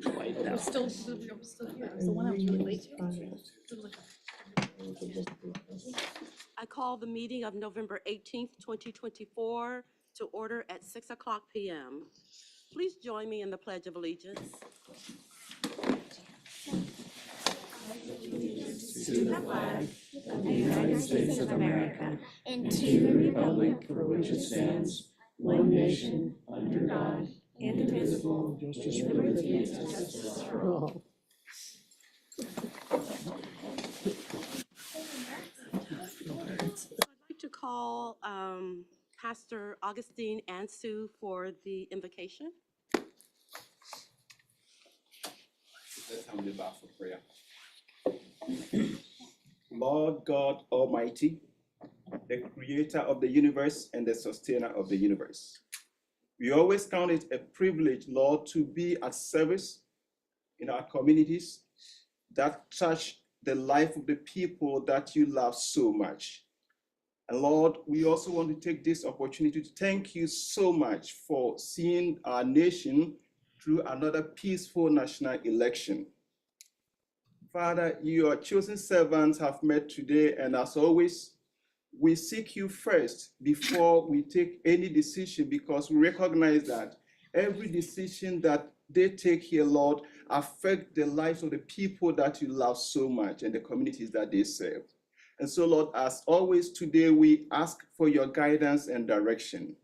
That was still, yeah, it was the one I was really late to. I call the meeting of November 18th, 2024 to order at 6 o'clock p.m. Please join me in the Pledge of Allegiance. To the flag of the United States of America and to the republic for which it stands, one nation, under God, indivisible, with liberty and justice for all. I'd like to call Pastor Augustine Ansu for the invocation. Let's have the bow for prayer. Lord God Almighty, the creator of the universe and the sustainer of the universe, we always count it a privilege, Lord, to be at service in our communities that touch the life of the people that you love so much. And Lord, we also want to take this opportunity to thank you so much for seeing our nation through another peaceful national election. Father, your chosen servants have met today, and as always, we seek you first before we take any decision, because we recognize that every decision that they take here, Lord, affect the lives of the people that you love so much and the communities that they serve. And so, Lord, as always, today we ask for your guidance and direction.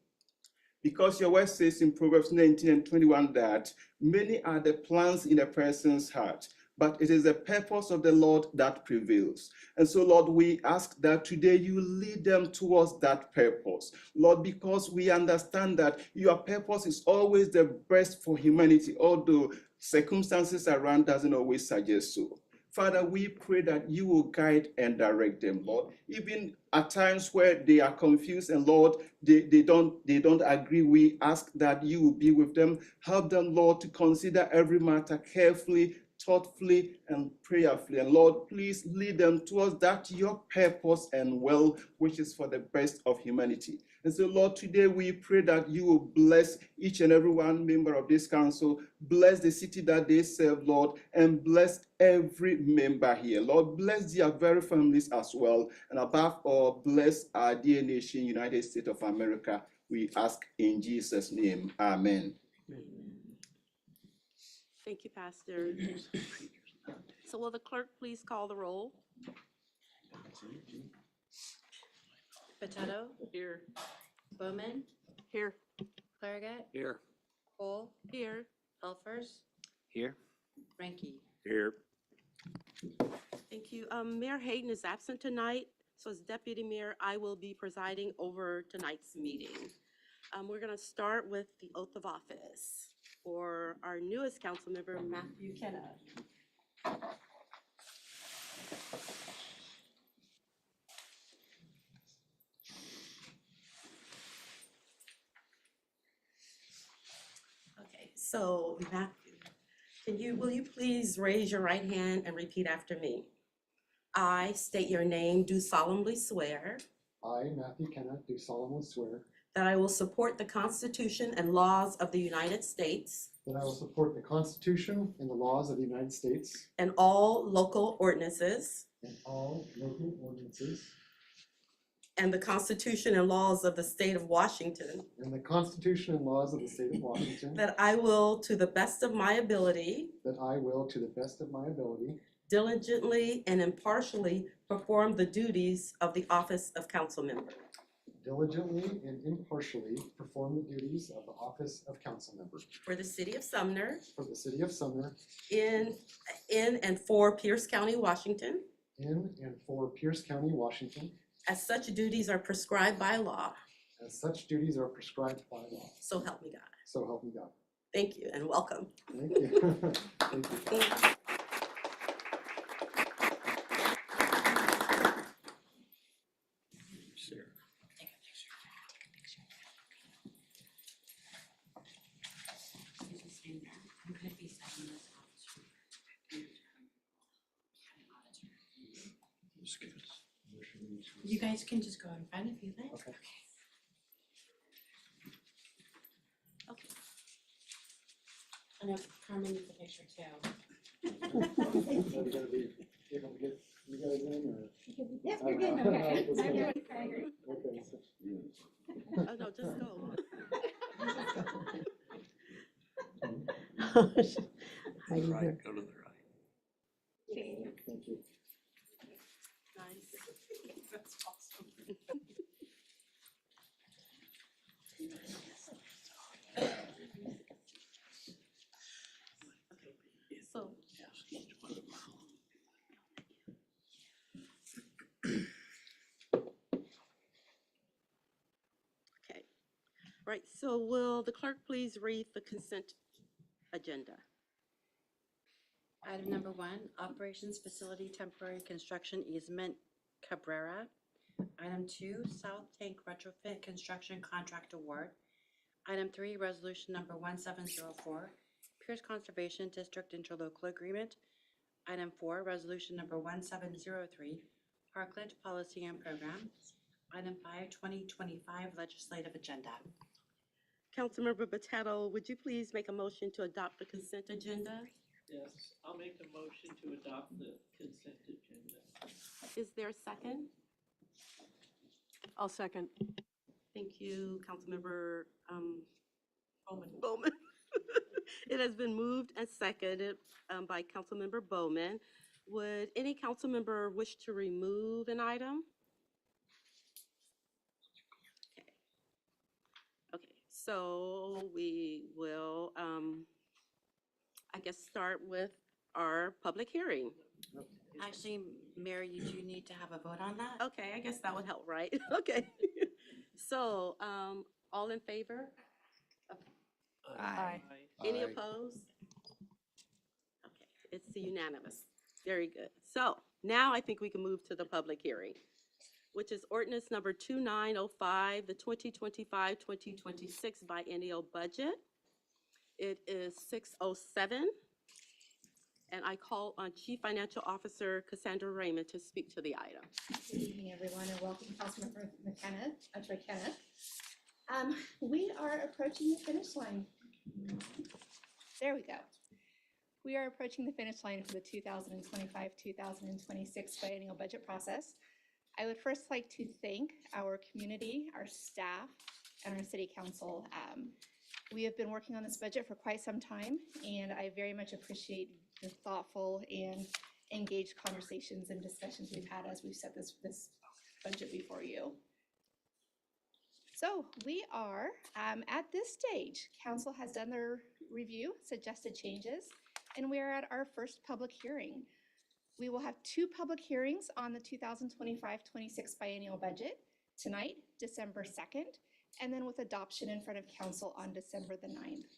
Because your word says in Proverbs 19 and 21 that many are the plans in a person's heart, but it is the purpose of the Lord that prevails. And so, Lord, we ask that today you lead them towards that purpose. Lord, because we understand that your purpose is always the best for humanity, although circumstances around doesn't always suggest so. Father, we pray that you will guide and direct them, Lord. Even at times where they are confused and Lord, they don't agree, we ask that you will be with them. Help them, Lord, to consider every matter carefully, thoughtfully, and prayerfully. And Lord, please lead them towards that your purpose and will, which is for the best of humanity. And so, Lord, today we pray that you will bless each and every one member of this council, bless the city that they serve, Lord, and bless every member here. Lord, bless their very families as well. And above all, bless our dear nation, United States of America. We ask in Jesus' name. Amen. Thank you, Pastor. So will the clerk please call the roll? Potato, Here. Bowman, Here. Clarigat, Here. Cole, Here. Elfers, Here. Ranky. Here. Thank you. Mayor Hayden is absent tonight, so as deputy mayor, I will be presiding over tonight's meeting. We're going to start with the oath of office for our newest council member, Matthew Kenna. Okay, so Matthew, will you please raise your right hand and repeat after me? I state your name, do solemnly swear I, Matthew Kennett, do solemnly swear that I will support the Constitution and laws of the United States that I will support the Constitution and the laws of the United States and all local ordinances and all local ordinances and the Constitution and laws of the state of Washington, and the Constitution and laws of the state of Washington, that I will, to the best of my ability, that I will, to the best of my ability, diligently and impartially perform the duties of the office of council member diligently and impartially perform the duties of the office of council member for the city of Sumner for the city of Sumner in and for Pierce County, Washington, in and for Pierce County, Washington, as such duties are prescribed by law. as such duties are prescribed by law. So help me God. So help me God. Thank you and welcome. Thank you. Thank you. I'm gonna be signing this off. You guys can just go in front if you like. Okay. Okay. I know Carmen needs a picture too. Are we gonna be able to get you guys in or? Yep, you're good, okay. Okay. Okay, so- Oh, no, just go. How you doing? Go to the right. Thank you. Nice. That's awesome. So, okay. Right, so will the clerk please read the consent agenda? Item number 1, Operations Facility Temporary Construction Easement Cabrera. Item 2, South Tank Retrofit Construction Contract Award. Item 3, Resolution number 1704, Pierce Conservation District Interlocal Agreement. Item 4, Resolution number 1703, Parkland Policy and Program. Item 5, 2025 Legislative Agenda. Councilmember Botetto, would you please make a motion to adopt the consent agenda? Yes, I'll make a motion to adopt the consent agenda. Is there a second? I'll second. Thank you, Councilmember Bowman. It has been moved and seconded by Councilmember Bowman. Would any council member wish to remove an item? Okay. Okay, so we will, I guess, start with our public hearing. Actually, Mayor, you do need to have a vote on that. Okay, I guess that would help, right? Okay. So, all in favor? Aye. Any opposed? Okay, it's unanimous. Very good. So now I think we can move to the public hearing, which is ordinance number 2905, the 2025-2026 biennial budget. It is 6:07, and I call on Chief Financial Officer Cassandra Raymond to speak to the item. Good evening, everyone, and welcome Councilmember McKenna, Troy Kenneth. We are approaching the finish line. There we go. We are approaching the finish line for the 2025-2026 biennial budget process. I would first like to thank our community, our staff, and our city council. We have been working on this budget for quite some time, and I very much appreciate the thoughtful and engaged conversations and discussions we've had as we've set this budget before you. So we are, at this stage, council has done their review, suggested changes, and we are at our first public hearing. We will have 2 public hearings on the 2025-26 biennial budget, tonight, December 2nd, and then with adoption in front of council on December the 9th.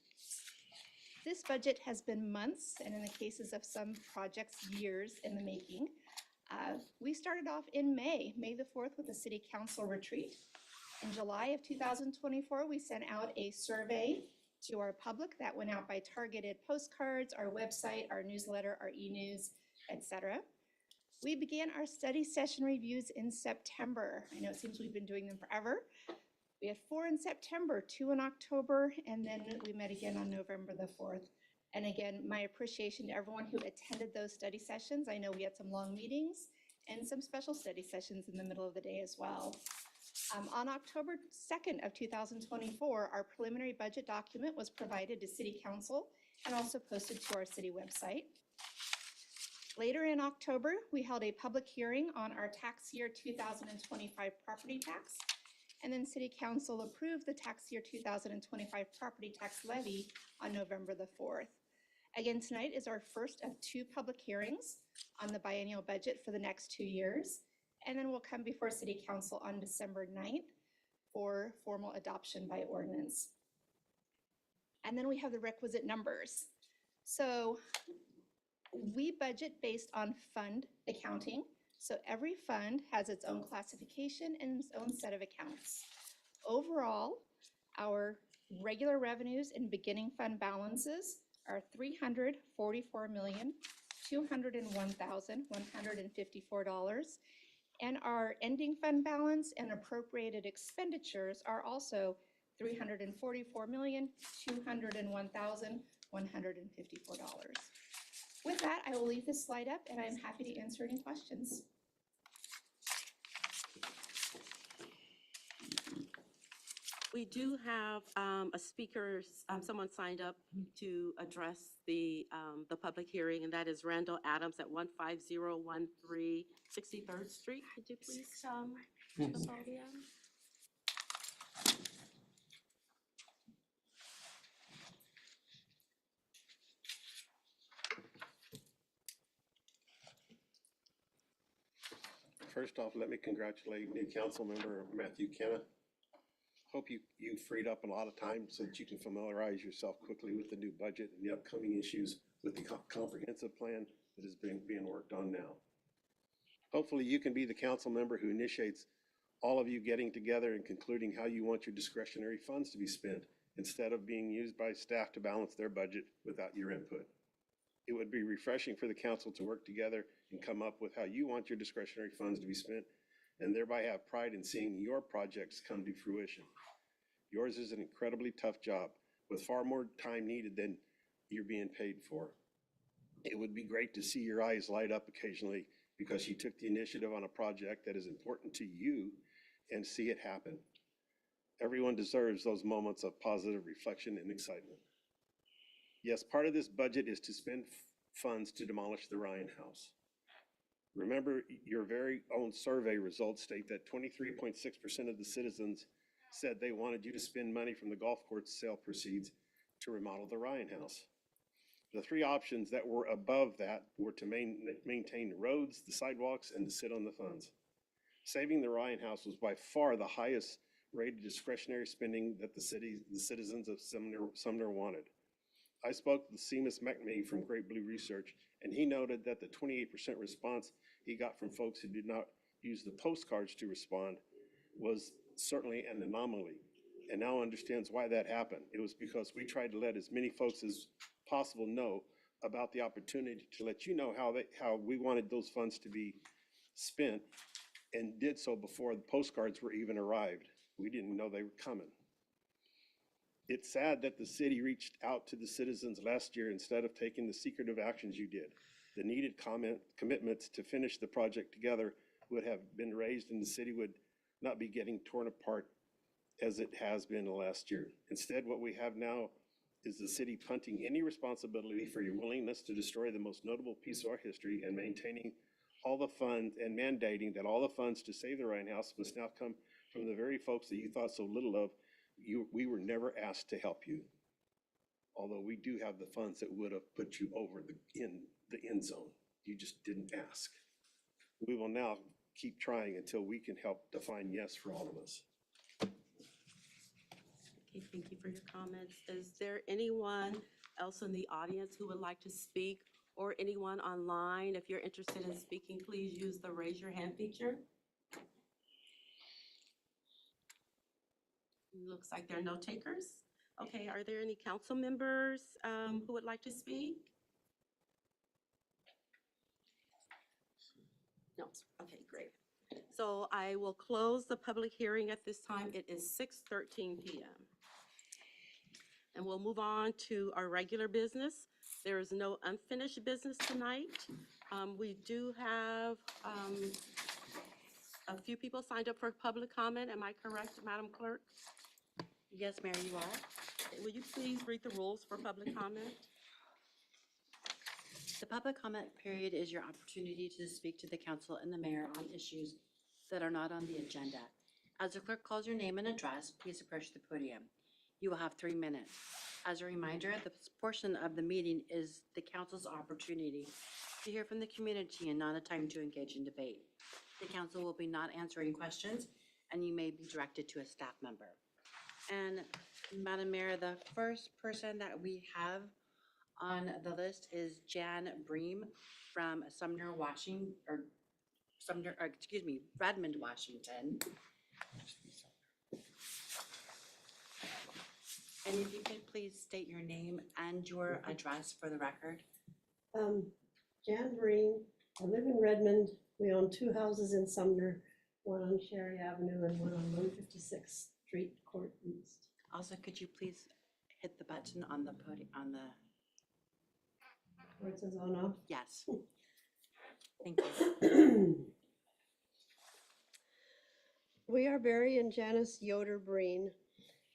This budget has been months, and in the cases of some projects, years in the making. We started off in May the 4th, with a city council retreat. In July of 2024, we sent out a survey to our public that went out by targeted postcards, our website, our newsletter, our e-news, etc. We began our study session reviews in September. I know it seems we've been doing them forever. We had 4 in September, 2 in October, and then we met again on November the 4th. And again, my appreciation to everyone who attended those study sessions. I know we had some long meetings and some special study sessions in the middle of the day as well. On October 2nd of 2024, our preliminary budget document was provided to City Council and also posted to our city website. Later in October, we held a public hearing on our tax year 2025 property tax, and then City Council approved the tax year 2025 property tax levy on November the 4th. Again, tonight is our first of 2 public hearings on the biennial budget for the next 2 years. And then we'll come before City Council on December 9th for formal adoption by ordinance. And then we have the requisite numbers. So we budget based on fund accounting. So every fund has its own classification and its own set of accounts. Overall, our regular revenues and beginning fund balances are $344,201,154. And our ending fund balance and appropriated expenditures are also $344,201,154. With that, I will leave this slide up and I'm happy to answer any questions. We do have a speaker, someone signed up to address the public hearing, and that is Randall Adams at 15013 63rd Street. Could you please come to the podium? First off, let me congratulate new council member Matthew Kenna. Hope you freed up a lot of time so that you can familiarize yourself quickly with the new budget and the upcoming issues with the comprehensive plan that is being worked on now. Hopefully you can be the council member who initiates all of you getting together and concluding how you want your discretionary funds to be spent instead of being used by staff to balance their budget without your input. It would be refreshing for the council to work together and come up with how you want your discretionary funds to be spent and thereby have pride in seeing your projects come to fruition. Yours is an incredibly tough job with far more time needed than you're being paid for. It would be great to see your eyes light up occasionally because you took the initiative on a project that is important to you and see it happen. Everyone deserves those moments of positive reflection and excitement. Yes, part of this budget is to spend funds to demolish the Ryan House. Remember, your very own survey results state that 23.6% of the citizens said they wanted you to spend money from the golf course sale proceeds to remodel the Ryan House. The three options that were above that were to maintain the roads, the sidewalks, and to sit on the funds. Saving the Ryan House was by far the highest rated discretionary spending that the citizens of Sumner wanted. I spoke with Seamus McNamee from Great Blue Research, and he noted that the 28% response he got from folks who did not use the postcards to respond was certainly an anomaly, and now understands why that happened. It was because we tried to let as many folks as possible know about the opportunity to let you know how we wanted those funds to be spent, and did so before the postcards were even arrived. We didn't know they were coming. It's sad that the city reached out to the citizens last year instead of taking the secretive actions you did. The needed commitments to finish the project together would have been raised and the city would not be getting torn apart as it has been the last year. Instead, what we have now is the city punting any responsibility for your willingness to destroy the most notable piece of our history and maintaining all the funds and mandating that all the funds to save the Ryan House must now come from the very folks that you thought so little of. We were never asked to help you, although we do have the funds that would have put you over the end zone. You just didn't ask. We will now keep trying until we can help define yes for all of us. Okay, thank you for your comments. Is there anyone else in the audience who would like to speak, or anyone online? If you're interested in speaking, please use the raise your hand feature. Looks like there are no takers. Okay, are there any council members who would like to speak? No, okay, great. So I will close the public hearing at this time. It is 6:13 p.m. And we'll move on to our regular business. There is no unfinished business tonight. We do have a few people signed up for public comment. Am I correct, Madam Clerk? Yes, Mayor, you are. Will you please read the rules for public comment? The public comment period is your opportunity to speak to the council and the mayor on issues that are not on the agenda. As the clerk calls your name and address, please approach the podium. You will have 3 minutes. As a reminder, this portion of the meeting is the council's opportunity to hear from the community and not a time to engage in debate. The council will be not answering questions, and you may be directed to a staff member. And Madam Mayor, the first person that we have on the list is Jan Bream from Redmond, Washington. And if you could please state your name and your address for the record. Jan Breen, I live in Redmond. We own 2 houses in Sumner, one on Sherry Avenue and one on 156th Street, Court East. Also, could you please hit the button on the podium, on the Where it says on off? Yes. Thank you. We are Barry and Janice Yoder Breen,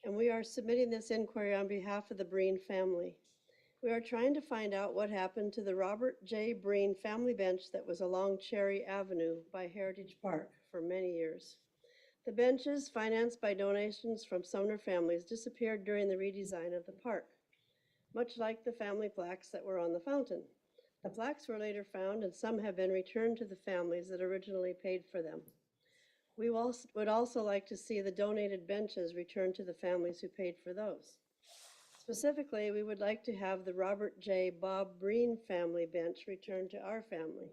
and we are submitting this inquiry on behalf of the Breen family. We are trying to find out what happened to the Robert J. Breen family bench that was along Cherry Avenue by Heritage Park for many years. The benches, financed by donations from Sumner families, disappeared during the redesign of the park, much like the family plaques that were on the fountain. The plaques were later found, and some have been returned to the families that originally paid for them. We would also like to see the donated benches returned to the families who paid for those. Specifically, we would like to have the Robert J. Bob Breen family bench returned to our family.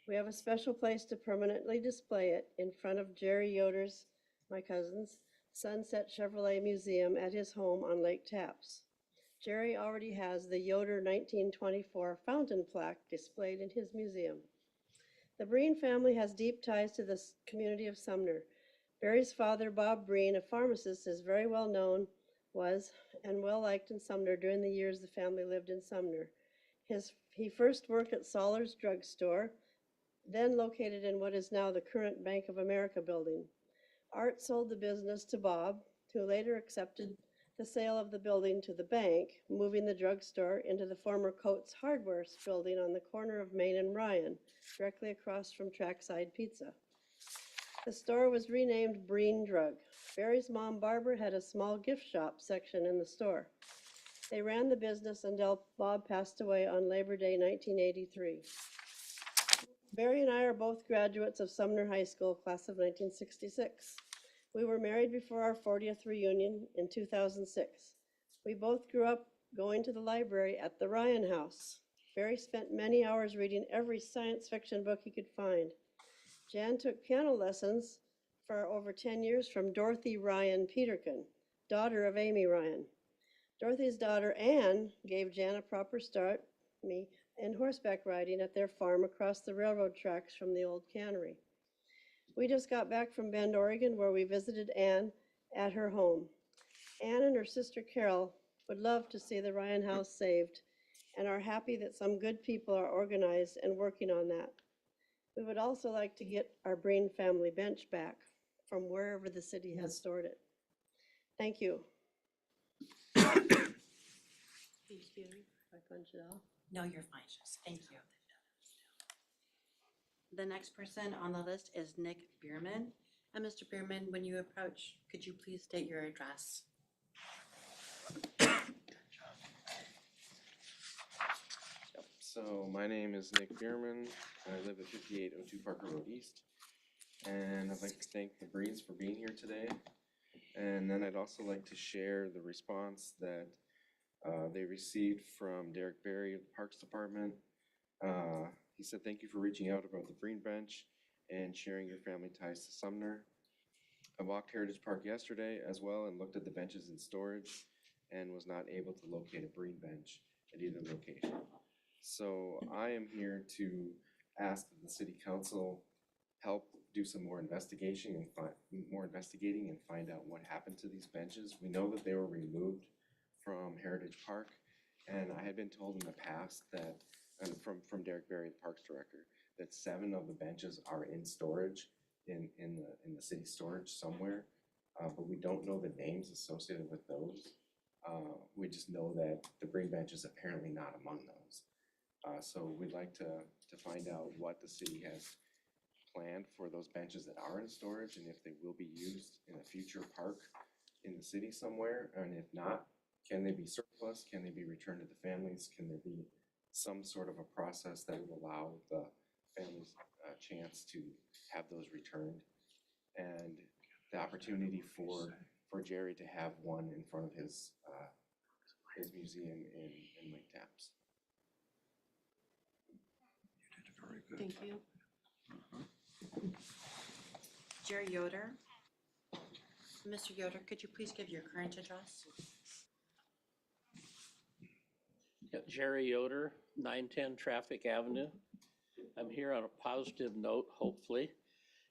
We have a special place to permanently display it in front of Jerry Yoder's, my cousin's, Sunset Chevrolet Museum at his home on Lake Tapps. Jerry already has the Yoder 1924 fountain plaque displayed in his museum. The Breen family has deep ties to the community of Sumner. Barry's father, Bob Breen, a pharmacist, is very well known, and well liked in Sumner during the years the family lived in Sumner. He first worked at Soller's Drug Store, then located in what is now the current Bank of America building. Art sold the business to Bob, who later accepted the sale of the building to the bank, moving the drugstore into the former Coates Hardware building on the corner of Main and Ryan, directly across from Trackside Pizza. The store was renamed Breen Drug. Barry's mom, Barbara, had a small gift shop section in the store. They ran the business until Bob passed away on Labor Day 1983. Barry and I are both graduates of Sumner High School, class of 1966. We were married before our 40th reunion in 2006. We both grew up going to the library at the Ryan House. Barry spent many hours reading every science fiction book he could find. Jan took piano lessons for over 10 years from Dorothy Ryan Peterkin, daughter of Amy Ryan. Dorothy's daughter, Anne, gave Jan a proper start, in horseback riding at their farm across the railroad tracks from the old cannery. We just got back from Bend, Oregon, where we visited Anne at her home. Anne and her sister Carol would love to see the Ryan House saved and are happy that some good people are organized and working on that. We would also like to get our Breen family bench back from wherever the city has stored it. Thank you. Thank you. I punch it off. No, you're fine. Thank you. The next person on the list is Nick Bierman. And Mr. Bierman, when you approach, could you please state your address? So my name is Nick Bierman. I live at 5802 Parker Road East. And I'd like to thank the Breens for being here today. And then I'd also like to share the response that they received from Derek Berry of the Parks Department. He said, "Thank you for reaching out about the Breen bench and sharing your family ties to Sumner. I walked Heritage Park yesterday as well and looked at the benches in storage and was not able to locate a Breen bench at either location. So I am here to ask that the City Council help do some more investigation and investigating and find out what happened to these benches. We know that they were removed from Heritage Park, and I had been told in the past that, and from Derek Berry, the Parks Director, that 7 of the benches are in storage in the city storage somewhere, but we don't know the names associated with those. We just know that the Breen bench is apparently not among those. So we'd like to find out what the city has planned for those benches that are in storage and if they will be used in a future park in the city somewhere, and if not, can they be surplus? Can they be returned to the families? Can there be some sort of a process that would allow the families a chance to have those returned? And the opportunity for Jerry to have one in front of his museum in Lake Tapps. You did very good. Thank you. Jerry Yoder. Mr. Yoder, could you please give your current address? Yeah, Jerry Yoder, 910 Traffic Avenue. I'm here on a positive note, hopefully.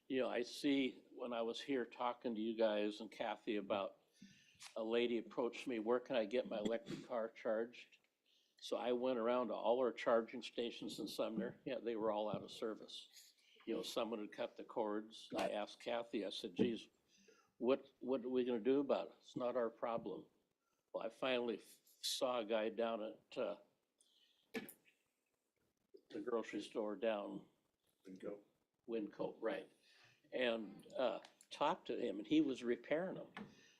You know, I see when I was here talking to you guys and Kathy about a lady approached me, where can I get my electric car charged? So I went around to all our charging stations in Sumner. Yeah, they were all out of service. You know, someone had cut the cords. I asked Kathy, I said, geez, what are we gonna do about it? It's not our problem. Well, I finally saw a guy down at, the grocery store down Winco, right. And talked to him, and he was repairing them.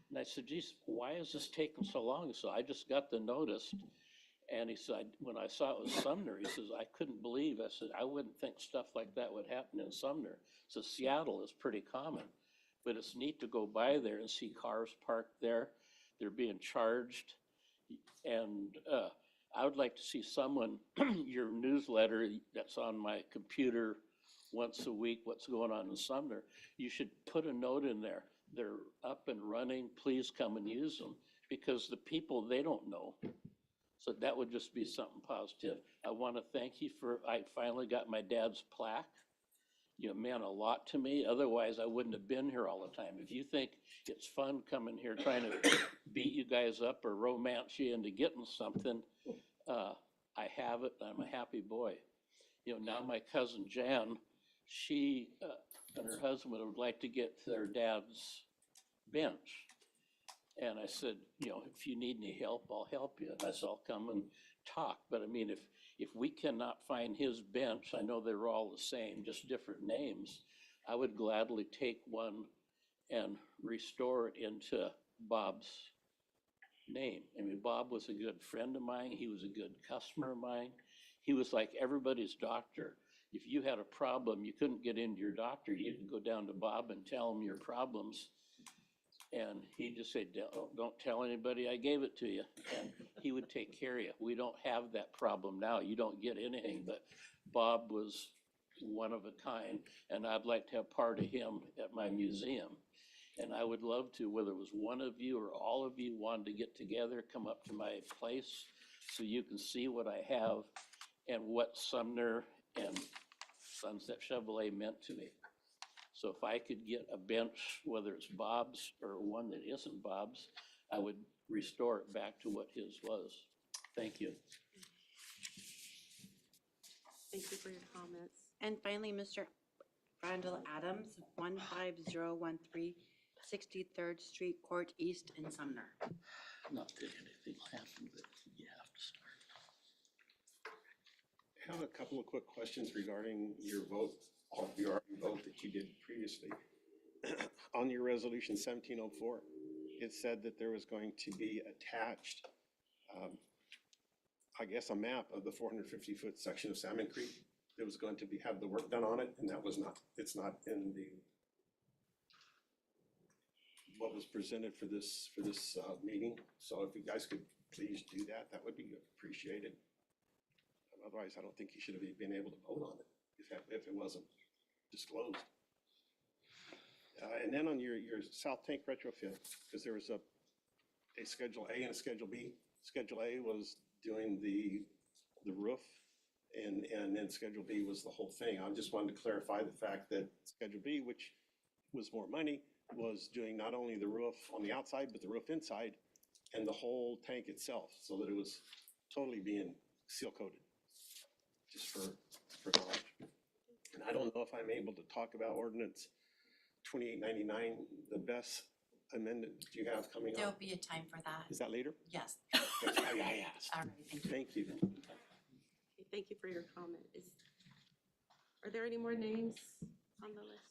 And I said, geez, why is this taking so long? So I just got the notice, and he said, when I saw it was Sumner, he says, I couldn't believe, I said, I wouldn't think stuff like that would happen in Sumner. So Seattle is pretty common, but it's neat to go by there and see cars parked there. They're being charged. And I would like to see someone, your newsletter that's on my computer once a week, what's going on in Sumner, you should put a note in there. They're up and running, please come and use them, because the people, they don't know. So that would just be something positive. I want to thank you for, I finally got my dad's plaque. You meant a lot to me, otherwise I wouldn't have been here all the time. If you think it's fun coming here trying to beat you guys up or romance you into getting something, I have it, I'm a happy boy. You know, now my cousin Jan, she and her husband would like to get their dad's bench. And I said, you know, if you need any help, I'll help you. I said, I'll come and talk. But I mean, if we cannot find his bench, I know they're all the same, just different names, I would gladly take one and restore it into Bob's name. I mean, Bob was a good friend of mine. He was a good customer of mine. He was like everybody's doctor. If you had a problem, you couldn't get into your doctor, you could go down to Bob and tell him your problems. And he'd just say, don't tell anybody I gave it to you. And he would take care of you. We don't have that problem now. You don't get anything, but Bob was one of a kind. And I'd like to have part of him at my museum. And I would love to, whether it was one of you or all of you wanted to get together, come up to my place so you can see what I have and what Sumner and Sunset Chevrolet meant to me. So if I could get a bench, whether it's Bob's or one that isn't Bob's, I would restore it back to what his was. Thank you. Thank you for your comments. And finally, Mr. Randall Adams, 15013 63rd Street Court East in Sumner. Not that anything will happen, but you have to start. I have a couple of quick questions regarding your vote, your vote that you did previously. On your resolution 1704, it said that there was going to be attached, I guess, a map of the 450-foot section of Salmon Creek that was going to have the work done on it, and that was not, it's not in the, what was presented for this meeting. So if you guys could please do that, that would be appreciated. Otherwise, I don't think you should have been able to vote on it if it wasn't disclosed. And then on your South Tank retrofit, because there was a Schedule A and a Schedule B. Schedule A was doing the roof, and then Schedule B was the whole thing. I just wanted to clarify the fact that Schedule B, which was more money, was doing not only the roof on the outside, but the roof inside and the whole tank itself, so that it was totally being seal coated, just for knowledge. And I don't know if I'm able to talk about ordinance 2899, the best amendment you have coming There'll up. be a time for that. Is that later? Yes. That's why I asked. All right, thank you. Thank you. Okay, thank you for your comment. Are there any more names on the list?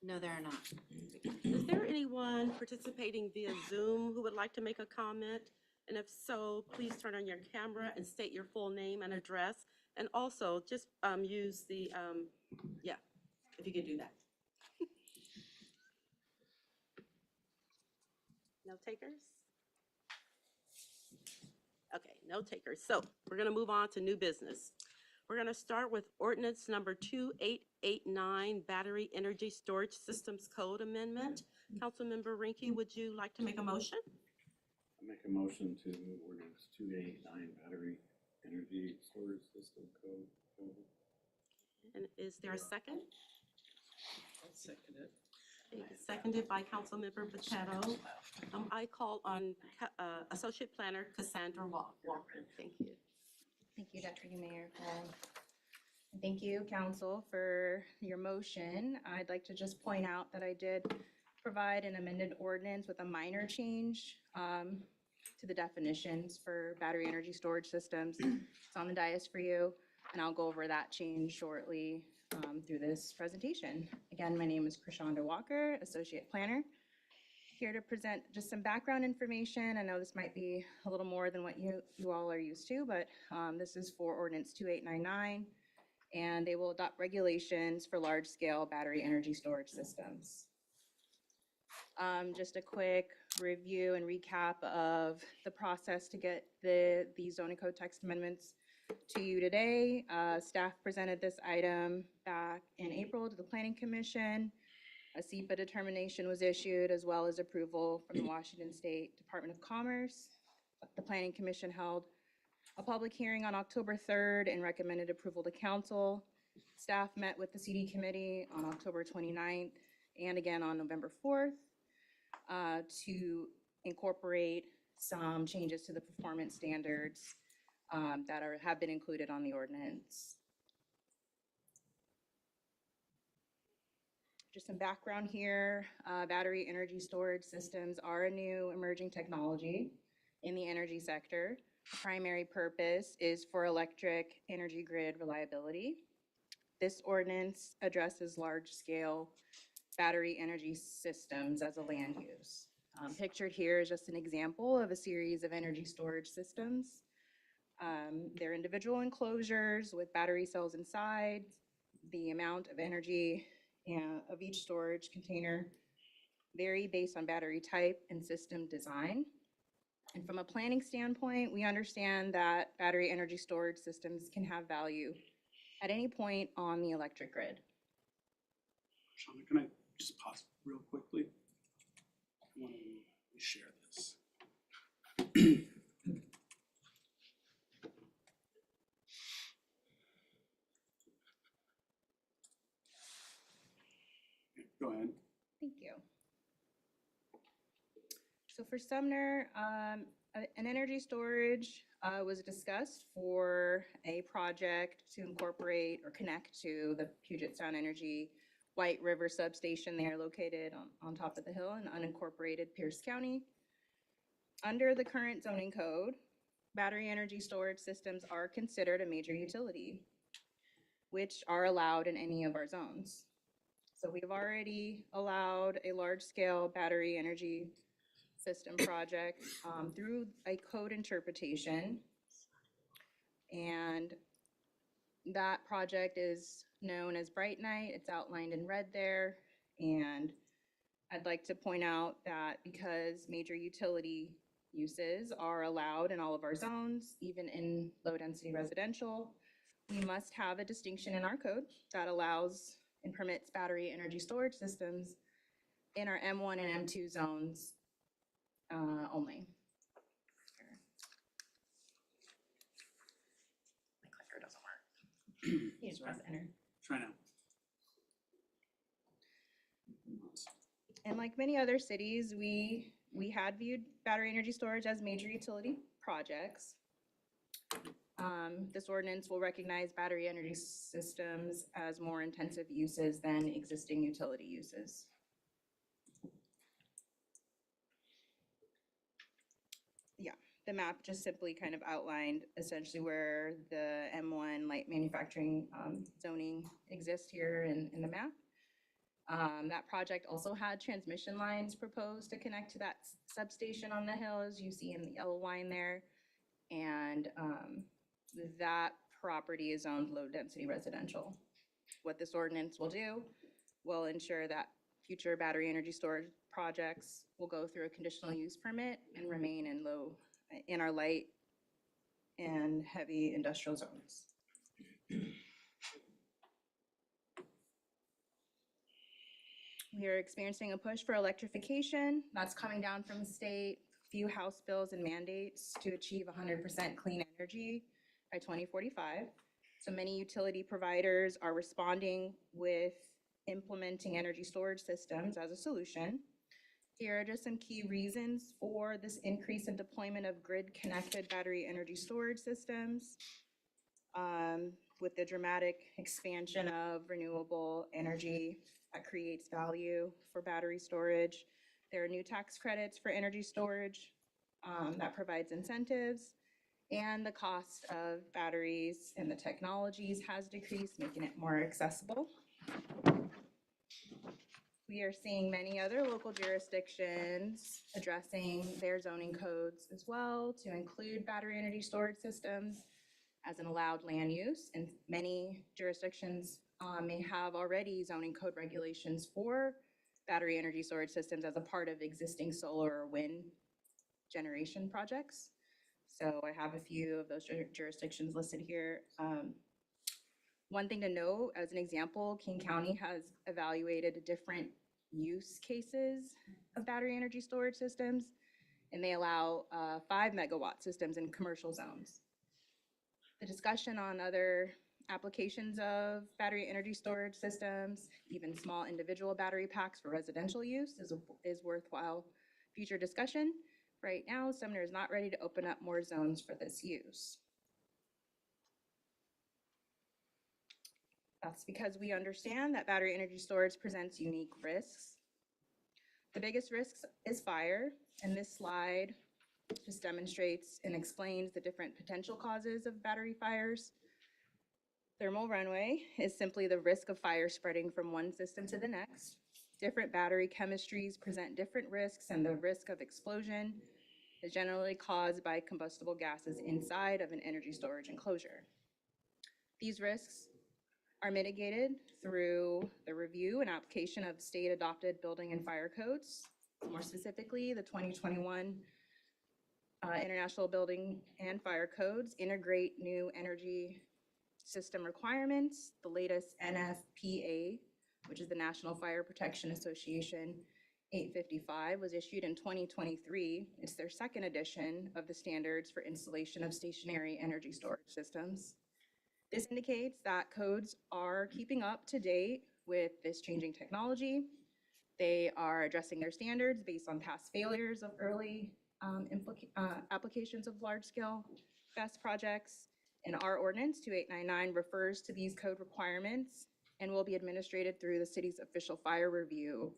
No, there are not. Is there anyone participating via Zoom who would like to make a comment? And if so, please turn on your camera and state your full name and address. And also just use the, yeah, if you could do that. No takers? Okay, no takers. So we're gonna move on to new business. We're gonna start with ordinance number 2889, Battery Energy Storage Systems Code Amendment. Councilmember Rinke, would you like to make a motion? I make a motion to move ordinance 2889 battery energy storage system code. And is there a second? I'll second it. Seconded by Councilmember Pacheco. I call on Associate Planner Cassandra Walker. Thank you. Thank you, Deputy Mayor Cole. And thank you, council, for your motion. I'd like to just point out that I did provide an amended ordinance with a minor change to the definitions for battery energy storage systems. It's on the dais for you, and I'll go over that change shortly through this presentation. Again, my name is Krishanda Walker, Associate Planner. Here to present just some background information. I know this might be a little more than what you all are used to, but this is for Ordinance 2899, and they will adopt regulations for large-scale battery energy storage systems. Just a quick review and recap of the process to get the zoning code text amendments to you today. Staff presented this item back in April to the Planning Commission. A SEPA determination was issued, as well as approval from the Washington State Department of Commerce. The Planning Commission held a public hearing on October 3rd and recommended approval to council. Staff met with the CD committee on October 29th and again on November 4th to incorporate some changes to the performance standards that have been included on the ordinance. Just some background here, battery energy storage systems are a new emerging technology in the energy sector. The primary purpose is for electric energy grid reliability. This ordinance addresses large-scale battery energy systems as a land use. Pictured here is just an example of a series of energy storage systems. They're individual enclosures with battery cells inside. The amount of energy of each storage container vary based on battery type and system design. And from a planning standpoint, we understand that battery energy storage systems can have value at any point on the electric grid. Shonda, can I just pause real quickly? I want to share this. Go ahead. Thank you. So for Sumner, an energy storage was discussed for a project to incorporate or connect to the Puget Sound Energy White River substation. They are located on top of the hill in unincorporated Pierce County. Under the current zoning code, battery energy storage systems are considered a major utility, which are allowed in any of our zones. So we've already allowed a large-scale battery energy system project through a code interpretation. And that project is known as Bright Night. It's outlined in red there. And I'd like to point out that because major utility uses are allowed in all of our zones, even in low-density residential, we must have a distinction in our code that allows and permits battery energy storage systems in our M1 and M2 zones only. My clicker doesn't work. You just press enter. Try now. And like many other cities, we had viewed battery energy storage as major utility projects. This ordinance will recognize battery energy systems as more intensive uses than existing utility uses. Yeah, the map just simply kind of outlined essentially where the M1 light manufacturing zoning exists here in the map. That project also had transmission lines proposed to connect to that substation on the hill, as you see in the yellow line there. And that property is owned low-density residential. What this ordinance will do will ensure that future battery energy storage projects will go through a conditional use permit and remain in our light and heavy industrial zones. We are experiencing a push for electrification. That's coming down from the state, few House bills and mandates to achieve 100% clean energy by 2045. So many utility providers are responding with implementing energy storage systems as a solution. Here are just some key reasons for this increase in deployment of grid-connected battery energy storage systems. with the dramatic expansion of renewable energy that creates value for battery storage. There are new tax credits for energy storage that provides incentives, and the cost of batteries and the technologies has decreased, making it more accessible. We are seeing many other local jurisdictions addressing their zoning codes as well to include battery energy storage systems as an allowed land use. And many jurisdictions may have already zoning code regulations for battery energy storage systems as a part of existing solar or wind generation projects. So I have a few of those jurisdictions listed here. One thing to note, as an example, King County has evaluated different use cases of battery energy storage systems, and they allow 5 megawatt systems in commercial zones. The discussion on other applications of battery energy storage systems, even small individual battery packs for residential use, is worthwhile future discussion. Right now, Sumner is not ready to open up more zones for this use. That's because we understand that battery energy storage presents unique risks. The biggest risk is fire, and this slide just demonstrates and explains the different potential causes of battery fires. Thermal runaway is simply the risk of fire spreading from one system to the next. Different battery chemistries present different risks, and the risk of explosion is generally caused by combustible gases inside of an energy storage enclosure. These risks are mitigated through the review and application of state-adopted building and fire codes. More specifically, the 2021 International Building and Fire Codes integrate new energy system requirements. The latest NFPA, which is the National Fire Protection Association 855, was issued in 2023. It's their second edition of the standards for installation of stationary energy storage systems. This indicates that codes are keeping up to date with this changing technology. They are addressing their standards based on past failures of early applications of large-scale BESS projects. And our ordinance 2899 refers to these code requirements and will be administered through the city's official fire reviewer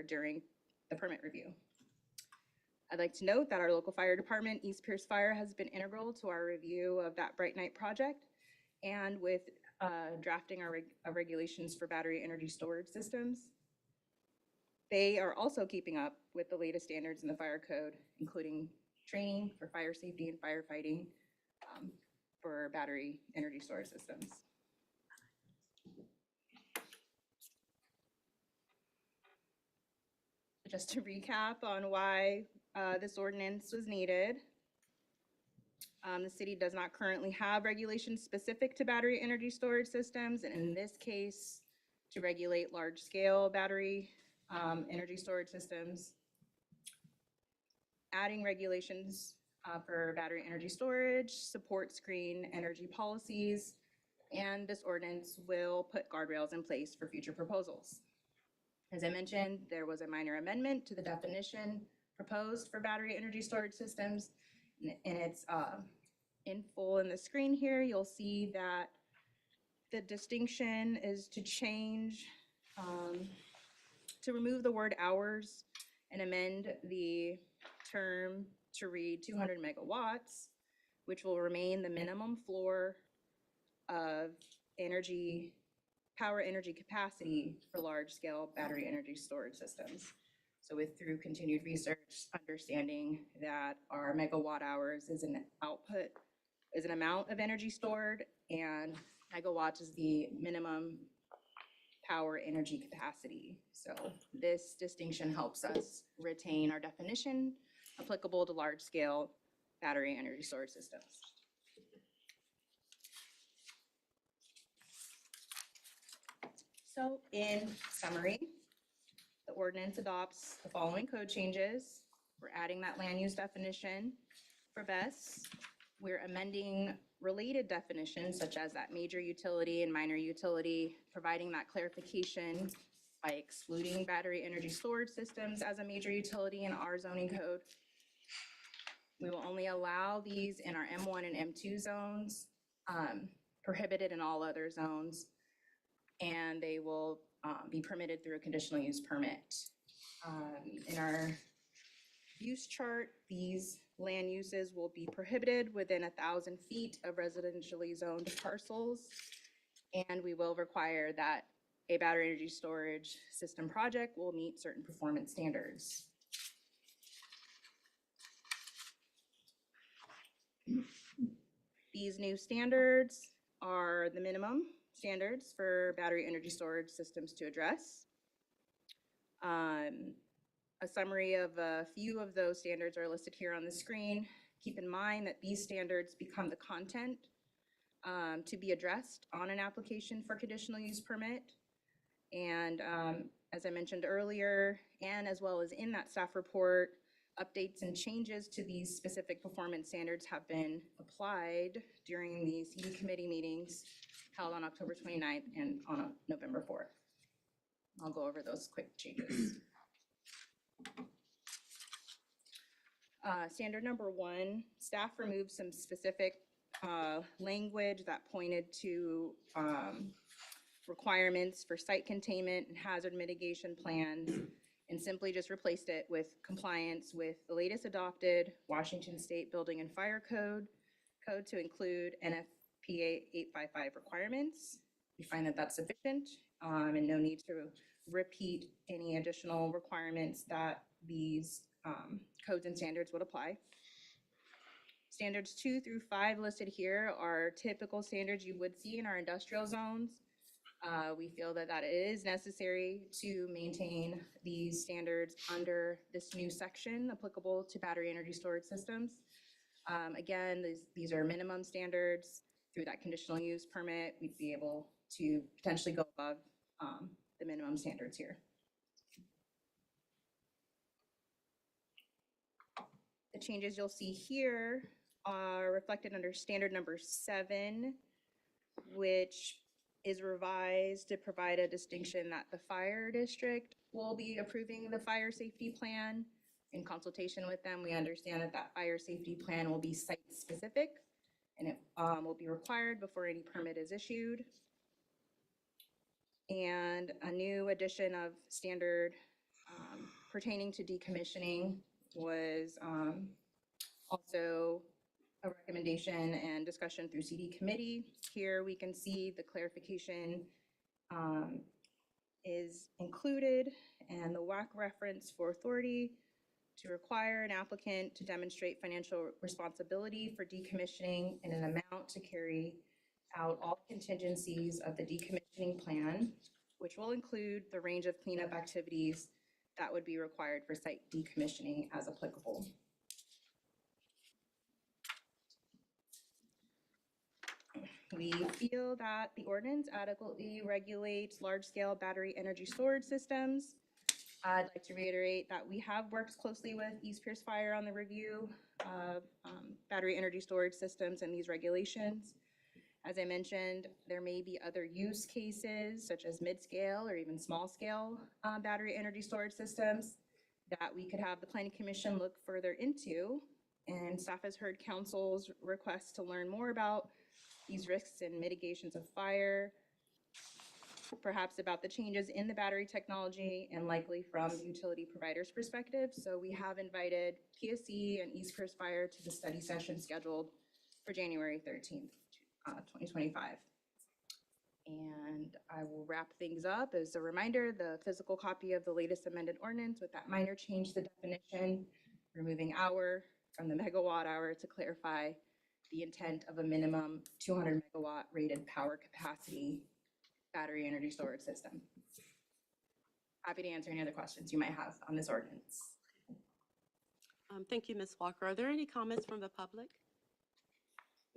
during the permit review. I'd like to note that our local fire department, East Pierce Fire, has been integral to our review of that Bright Night project and with drafting our regulations for battery energy storage systems. They are also keeping up with the latest standards in the fire code, including training for fire safety and firefighting for battery energy storage systems. Just to recap on why this ordinance was needed. The city does not currently have regulations specific to battery energy storage systems, and in this case, to regulate large-scale battery energy storage systems. Adding regulations for battery energy storage supports green energy policies, and this ordinance will put guardrails in place for future proposals. As I mentioned, there was a minor amendment to the definition proposed for battery energy storage systems, and it's in full in the screen here. You'll see that the distinction is to change, to remove the word hours and amend the term to read 200 megawatts, which will remain the minimum floor of power energy capacity for large-scale battery energy storage systems. So through continued research, understanding that our megawatt hours is an amount of energy stored, and megawatts is the minimum power energy capacity. So this distinction helps us retain our definition applicable to large-scale battery energy storage systems. So in summary, the ordinance adopts the following code changes. We're adding that land use definition for BESS. We're amending related definitions such as that major utility and minor utility, providing that clarification by excluding battery energy storage systems as a major utility in our zoning code. We will only allow these in our M1 and M2 zones prohibited in all other zones, and they will be permitted through a conditional use permit. In our use chart, these land uses will be prohibited within 1,000 feet of residentially zoned parcels, and we will require that a battery energy storage system project will meet certain performance standards. These new standards are the minimum standards for battery energy storage systems to address. A summary of a few of those standards are listed here on the screen. Keep in mind that these standards become the content to be addressed on an application for conditional use permit. And as I mentioned earlier, and as well as in that staff report, updates and changes to these specific performance standards have been applied during the CD committee meetings held on October 29th and on November 4th. I'll go over those quick changes. Standard number 1, staff removed some specific language that pointed to requirements for site containment and hazard mitigation plans, and simply just replaced it with compliance with the latest adopted Washington State Building and Fire Code to include NFPA 855 requirements. We find that that's sufficient and no need to repeat any additional requirements that these codes and standards would apply. Standards 2 through 5 listed here are typical standards you would see in our industrial zones. We feel that it is necessary to maintain these standards under this new section applicable to battery energy storage systems. Again, these are minimum standards. Through that conditional use permit, we'd be able to potentially go above the minimum standards here. The changes you'll see here are reflected under standard number 7, which is revised to provide a distinction that the fire district will be approving the fire safety plan. In consultation with them, we understand that that fire safety plan will be site specific and it will be required before any permit is issued. And a new addition of standard pertaining to decommissioning was also a recommendation and discussion through CD committee. Here we can see the clarification is included and the WAC reference for authority to require an applicant to demonstrate financial responsibility for decommissioning in an amount to carry out all contingencies of the decommissioning plan, which will include the range of cleanup activities that would be required for site decommissioning as applicable. We feel that the ordinance adequately regulates large-scale battery energy storage systems. I'd like to reiterate that we have worked closely with East Pierce Fire on the review of battery energy storage systems and these regulations. As I mentioned, there may be other use cases such as mid-scale or even small-scale battery energy storage systems that we could have the Planning Commission look further into. And staff has heard council's requests to learn more about these risks and mitigations of fire, perhaps about the changes in the battery technology and likely from the utility provider's perspective. So we have invited PSC and East Pierce Fire to the study session scheduled for January 13th, 2025. And I will wrap things up. As a reminder, the physical copy of the latest amended ordinance with that minor change to the definition, removing hour from the megawatt hour to clarify the intent of a minimum 200 megawatt rated power capacity battery energy storage system. Happy to answer any other questions you might have on this ordinance. Thank you, Ms. Walker. Are there any comments from the public?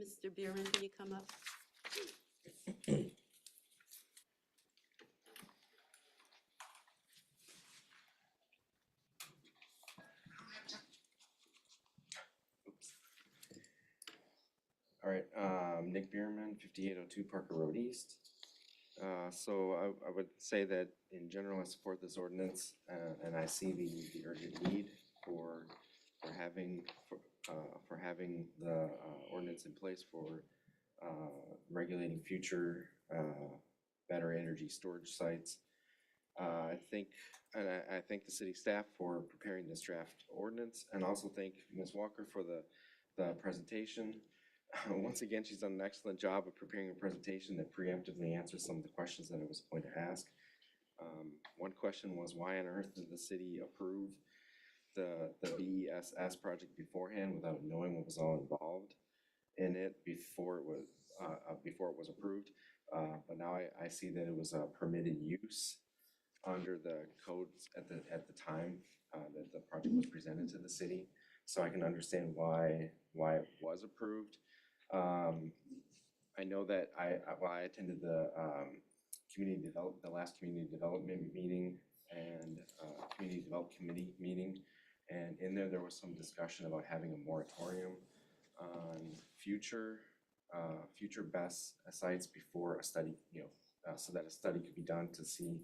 Mr. Bierman, can you come up? All right, Nick Bierman, 5802 Parker Road East. So I would say that in general, I support this ordinance, and I see the urgent need for having the ordinance in place for regulating future battery energy storage sites. I thank the city staff for preparing this draft ordinance, and also thank Ms. Walker for the presentation. Once again, she's done an excellent job of preparing a presentation that preemptively answers some of the questions that I was going to ask. One question was, why on earth did the city approve the BESS project beforehand without knowing what was all involved in it before it was approved? But now I see that it was a permitted use under the codes at the time that the project was presented to the city, so I can understand why it was approved. I know that I attended the last community development meeting and community development committee meeting, and in there was some discussion about having a moratorium on future BESS sites before a study, so that a study could be done to see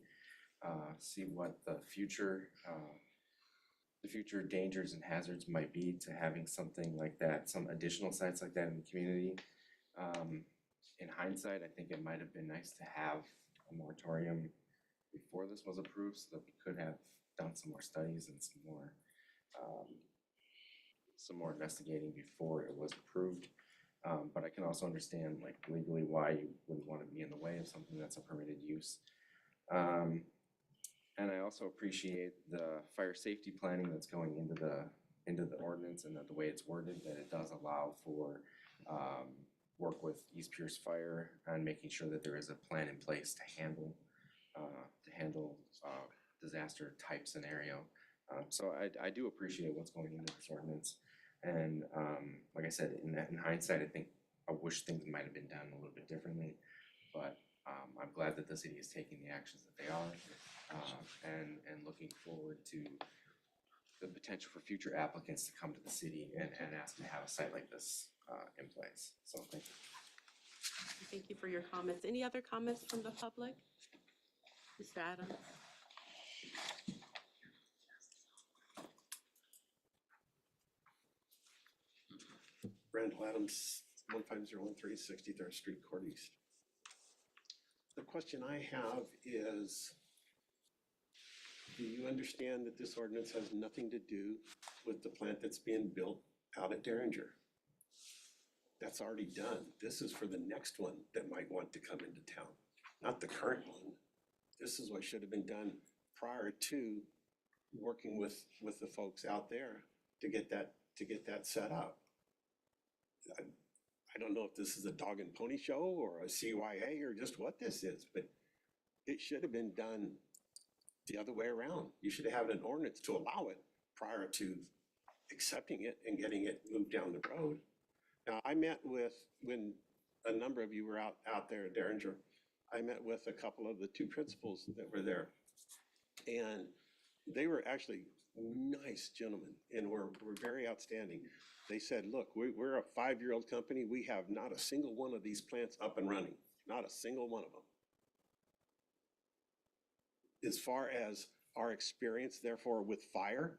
what the future dangers and hazards might be to having something like that, some additional sites like that in the community. In hindsight, I think it might have been nice to have a moratorium before this was approved, so that we could have done some more studies and some more investigating before it was approved. But I can also understand, like, legally why you wouldn't want to be in the way of something that's a permitted use. And I also appreciate the fire safety planning that's going into the ordinance, and that the way it's worded, that it does allow for work with East Pierce Fire and making sure that there is a plan in place to handle disaster type scenario. So I do appreciate what's going into this ordinance. And like I said, in hindsight, I think I wish things might have been done a little bit differently, but I'm glad that the city is taking the actions that they are, and looking forward to the potential for future applicants to come to the city and ask to have a site like this in place. So thank you. Thank you for your comments. Any other comments from the public? Mr. Adams? Randall Adams, 15013 63rd Street, Court East. The question I have is, do you understand that this ordinance has nothing to do with the plant that's being built out at Derringer? That's already done. This is for the next one that might want to come into town, not the current one. This is what should have been done prior to working with the folks out there to get that set up. I don't know if this is a dog and pony show or a CYA or just what this is, but it should have been done the other way around. You should have an ordinance to allow it prior to accepting it and getting it moved down the road. Now, I met with, when a number of you were out there at Derringer, I met with a couple of the two principals that were there, and they were actually nice gentlemen and were very outstanding. They said, look, we're a 5-year-old company. We have not a single one of these plants up and running, not a single one of them. As far as our experience, therefore, with fire,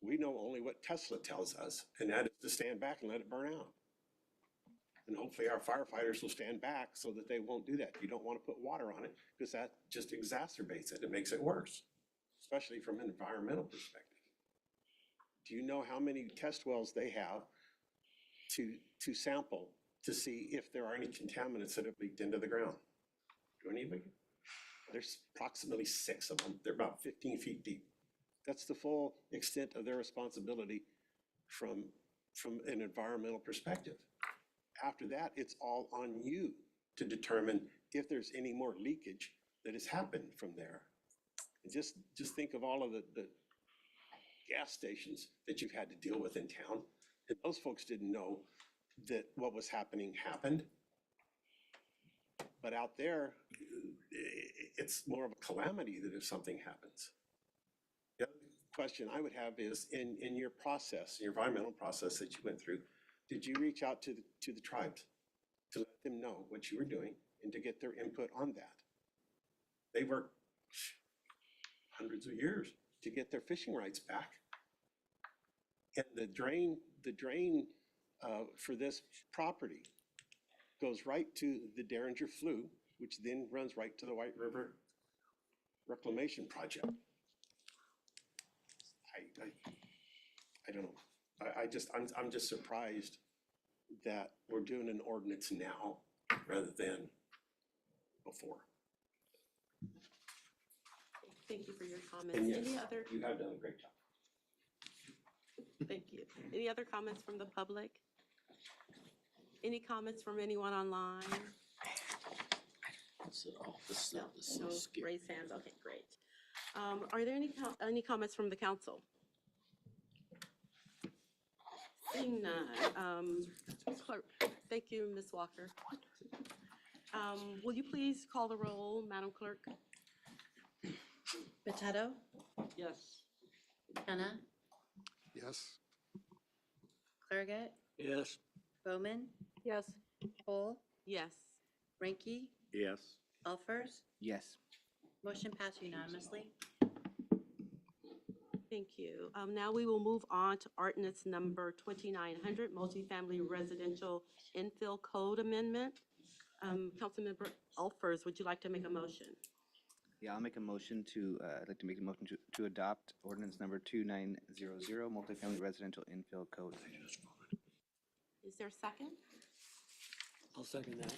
we know only what Tesla tells us, and that is to stand back and let it burn out. And hopefully our firefighters will stand back so that they won't do that. You don't want to put water on it because that just exacerbates it. It makes it worse, especially from an environmental perspective. Do you know how many test wells they have to sample to see if there are any contaminants that have leaked into the ground? Do any of you? There's approximately 6 of them. They're about 15 feet deep. That's the full extent of their responsibility from an environmental perspective. After that, it's all on you to determine if there's any more leakage that has happened from there. And just think of all of the gas stations that you've had to deal with in town. And those folks didn't know that what was happening happened. But out there, it's more of a calamity that if something happens. The other question I would have is, in your process, your environmental process that you went through, did you reach out to the tribes to let them know what you were doing and to get their input on that? They worked hundreds of years to get their fishing rights back. And the drain for this property goes right to the Derringer Flue, which then runs right to the White River Reclamation Project. I don't know. I'm just surprised that we're doing an ordinance now rather than before. Thank you for your comments. And yes, Any other, you have done a great job. thank you. Any other comments from the public? Any comments from anyone online? No, no raised hands, okay, great. Are there any comments from the council? Seeing none, clerk, thank you, Ms. Walker. Will you please call the roll, Madam Clerk? Potato, Yes. Kenna, Yes. Clairget, Yes. Bowman, Yes. Cole, Yes. Ranky, Yes. Alfers. Yes. Motion passed unanimously. Thank you. Now we will move on to ordinance number 2900, multifamily residential infill code amendment. Councilmember Alfers, would you like to make a motion? Yeah, I'll make a motion to, I'd like to make a motion to adopt ordinance number 2900, multifamily residential infill code. Is there a second? I'll second that.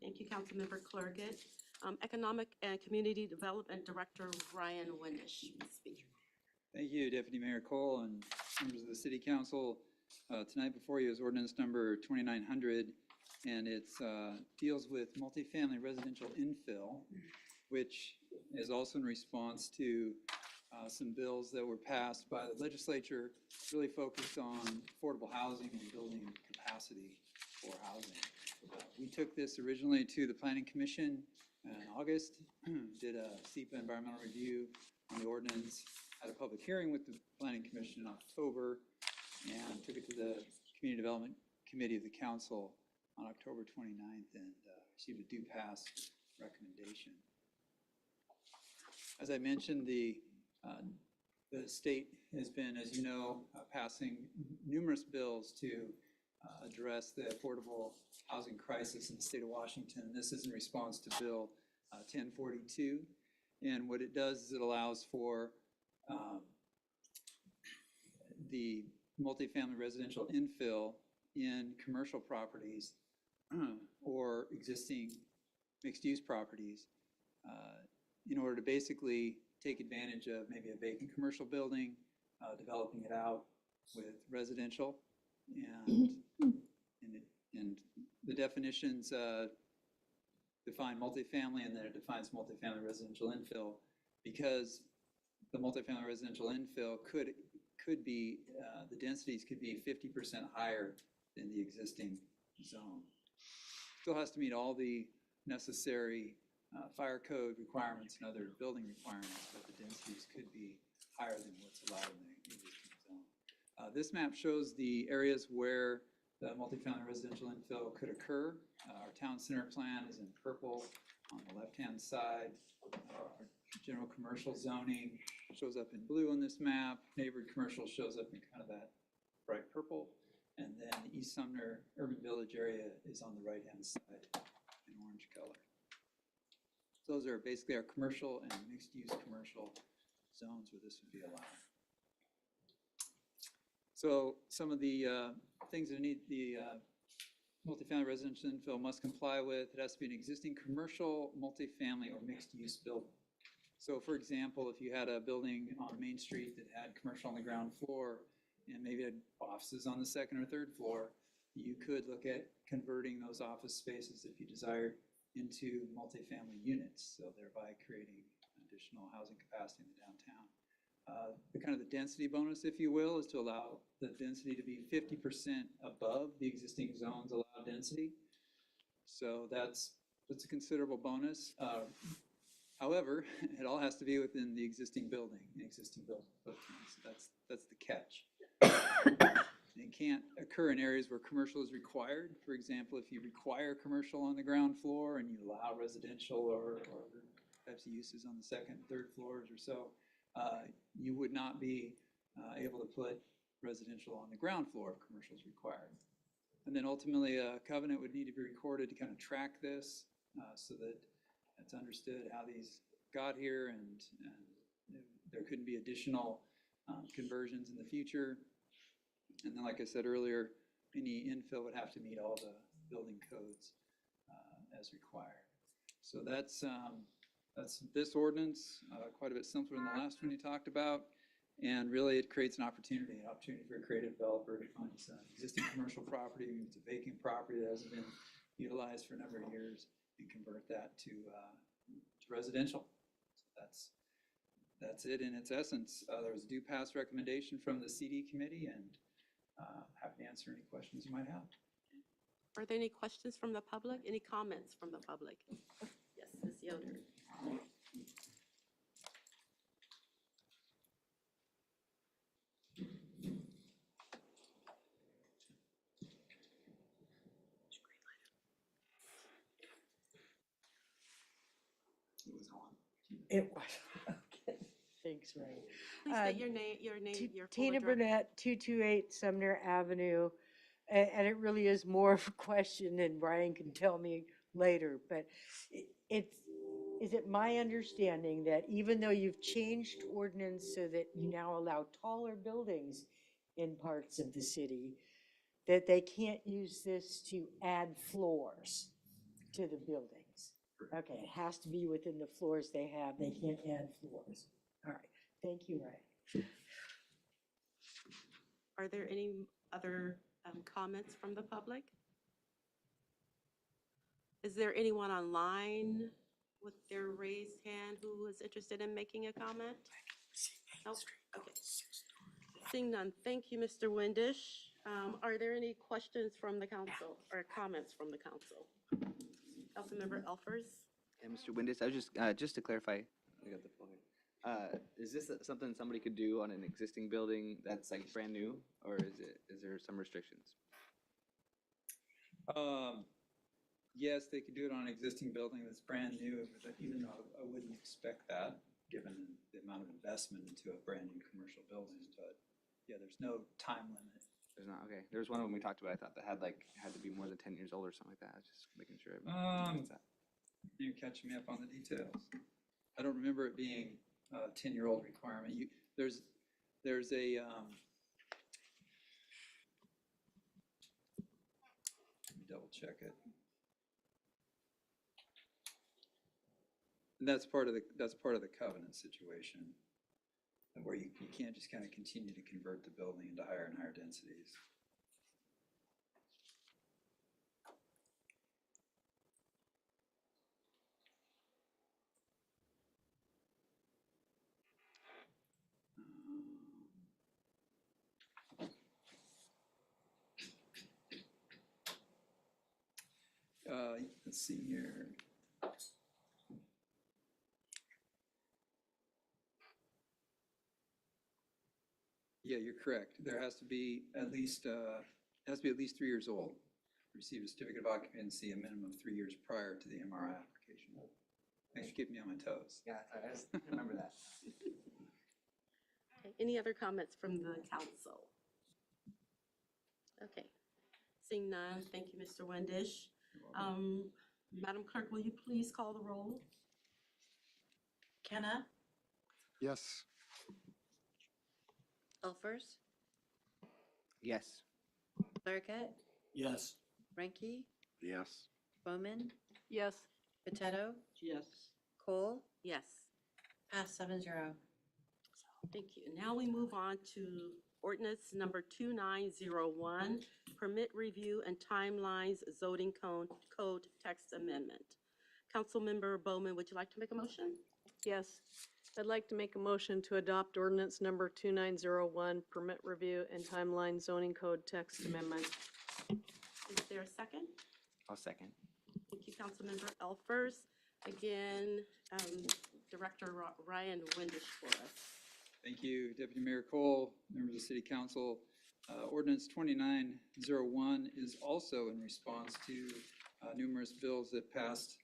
Thank you, Councilmember Clerget. Economic and Community Development Director Ryan Winnish will speak. Thank you, Deputy Mayor Cole and members of the City Council. Tonight before you is ordinance number 2900, and it deals with multifamily residential infill, which is also in response to some bills that were passed by the legislature, really focused on affordable housing and building capacity for housing. We took this originally to the Planning Commission in August, did a SEPA environmental review on the ordinance, had a public hearing with the Planning Commission in October, and took it to the Community Development Committee of the Council on October 29th and received a due pass recommendation. As I mentioned, the state has been, as you know, passing numerous bills to address the affordable housing crisis in the state of Washington. This is in response to Bill 1042. And what it does is it allows for the multifamily residential infill in commercial properties or existing mixed-use properties in order to basically take advantage of maybe a vacant commercial building, developing it out with residential, and the definitions define multifamily, and then it defines multifamily residential infill, because the multifamily residential infill could be the densities could be 50% higher than the existing zone. Still has to meet all the necessary fire code requirements and other building requirements, but the densities could be higher than what's allowed in the existing zone. This map shows the areas where the multifamily residential infill could occur. Our town center plan is in purple on the left-hand side. Our general commercial zoning shows up in blue on this map. Neighborhood commercial shows up in kind of that bright purple. And then the East Sumner Urban Village area is on the right-hand side in orange color. So those are basically our commercial and mixed-use commercial zones where this would be allowed. So some of the things that need the multifamily residential infill must comply with, it has to be an existing commercial, multifamily, or mixed-use building. So for example, if you had a building on Main Street that had commercial on the ground floor and maybe had offices on the second or third floor, you could look at converting those office spaces if you desired into multifamily units, so thereby creating additional housing capacity in the downtown. The kind of the density bonus, if you will, is to allow the density to be 50% above the existing zone's allowed density. So that's a considerable bonus. However, it all has to be within the existing building, So that's the catch. It can't occur in areas where commercial is required. For example, if you require commercial on the ground floor and you allow residential or other types of uses on the second, third floors or so, you would not be able to put residential on the ground floor if commercial is required. And then ultimately, a covenant would need to be recorded to kind of track this, so that it's understood how these got here, and there couldn't be additional conversions in the future. And then, like I said earlier, any infill would have to meet all the building codes as required. So that's this ordinance, quite a bit simpler than the last one you talked about. And really, it creates an opportunity for a creative developer to find some existing commercial property, maybe it's a vacant property that hasn't been utilized for a number of years, and convert that to residential. So that's it in its essence. There was a due pass recommendation from the CD committee, and happy to answer any questions you might have. Are there any questions from the public? Any comments from the public? Yes, Ms. Yoder. It was, okay, thanks, Ray. Please state your name, your full Tina address. Burnett, 228 Sumner Avenue. And it really is more of a question than Brian can tell me later, but is it my understanding that even though you've changed ordinance so that you now allow taller buildings in parts of the city, that they can't use this to add floors to the buildings? Okay, it has to be within the floors they have. They can't add floors. All right, thank you, Ray. Are there any other comments from the public? Is there anyone online with their raised hand who is interested in making a comment? Nope. Okay. Seeing none, thank you, Mr. Windisch. Are there any questions from the council or comments from the council? Councilmember Elfers? Yeah, Mr. Windisch, I was just to clarify, I got the phone. Is this something somebody could do on an existing building that's like brand new, or is there some restrictions? Yes, they could do it on an existing building that's brand new, even though I wouldn't expect that, given the amount of investment into a brand new commercial building. But yeah, there's no time limit. There's not, okay. There was one of them we talked about, I thought that had to be more than 10 years old or something like that. I was just making sure. You're catching me up on the details. I don't remember it being a 10-year-old requirement. There's a let me double check it. And that's part of the covenant situation, where you can't just kind of continue to convert the building into higher and higher densities. Let's see here. Yeah, you're correct. There has to be at least 3 years old. Receive a certificate of occupancy a minimum of 3 years prior to the MRI application. Thanks for keeping me on my toes. Yeah, I just remember that. Okay, any other comments from the council? Okay, seeing none, thank you, Mr. Windisch. Madam Clerk, will you please call the roll? Kenna, Yes. Elfers, Yes. Clerket, Yes. Ranky, Yes. Bowman, Yes. Potato, Yes. Cole, Yes. pass 7-0. Thank you. Now we move on to ordinance number 2901, permit review and timelines zoning code text amendment. Councilmember Bowman, would you like to make a motion? Yes, I'd like to make a motion to adopt ordinance number 2901, permit review and timeline zoning code text amendment. Is there a second? I'll second. Thank you, Councilmember Elfers. Again, Director Ryan Windisch for us. Thank you, Deputy Mayor Cole, members of the City Council. Ordinance 2901 is also in response to numerous bills that passed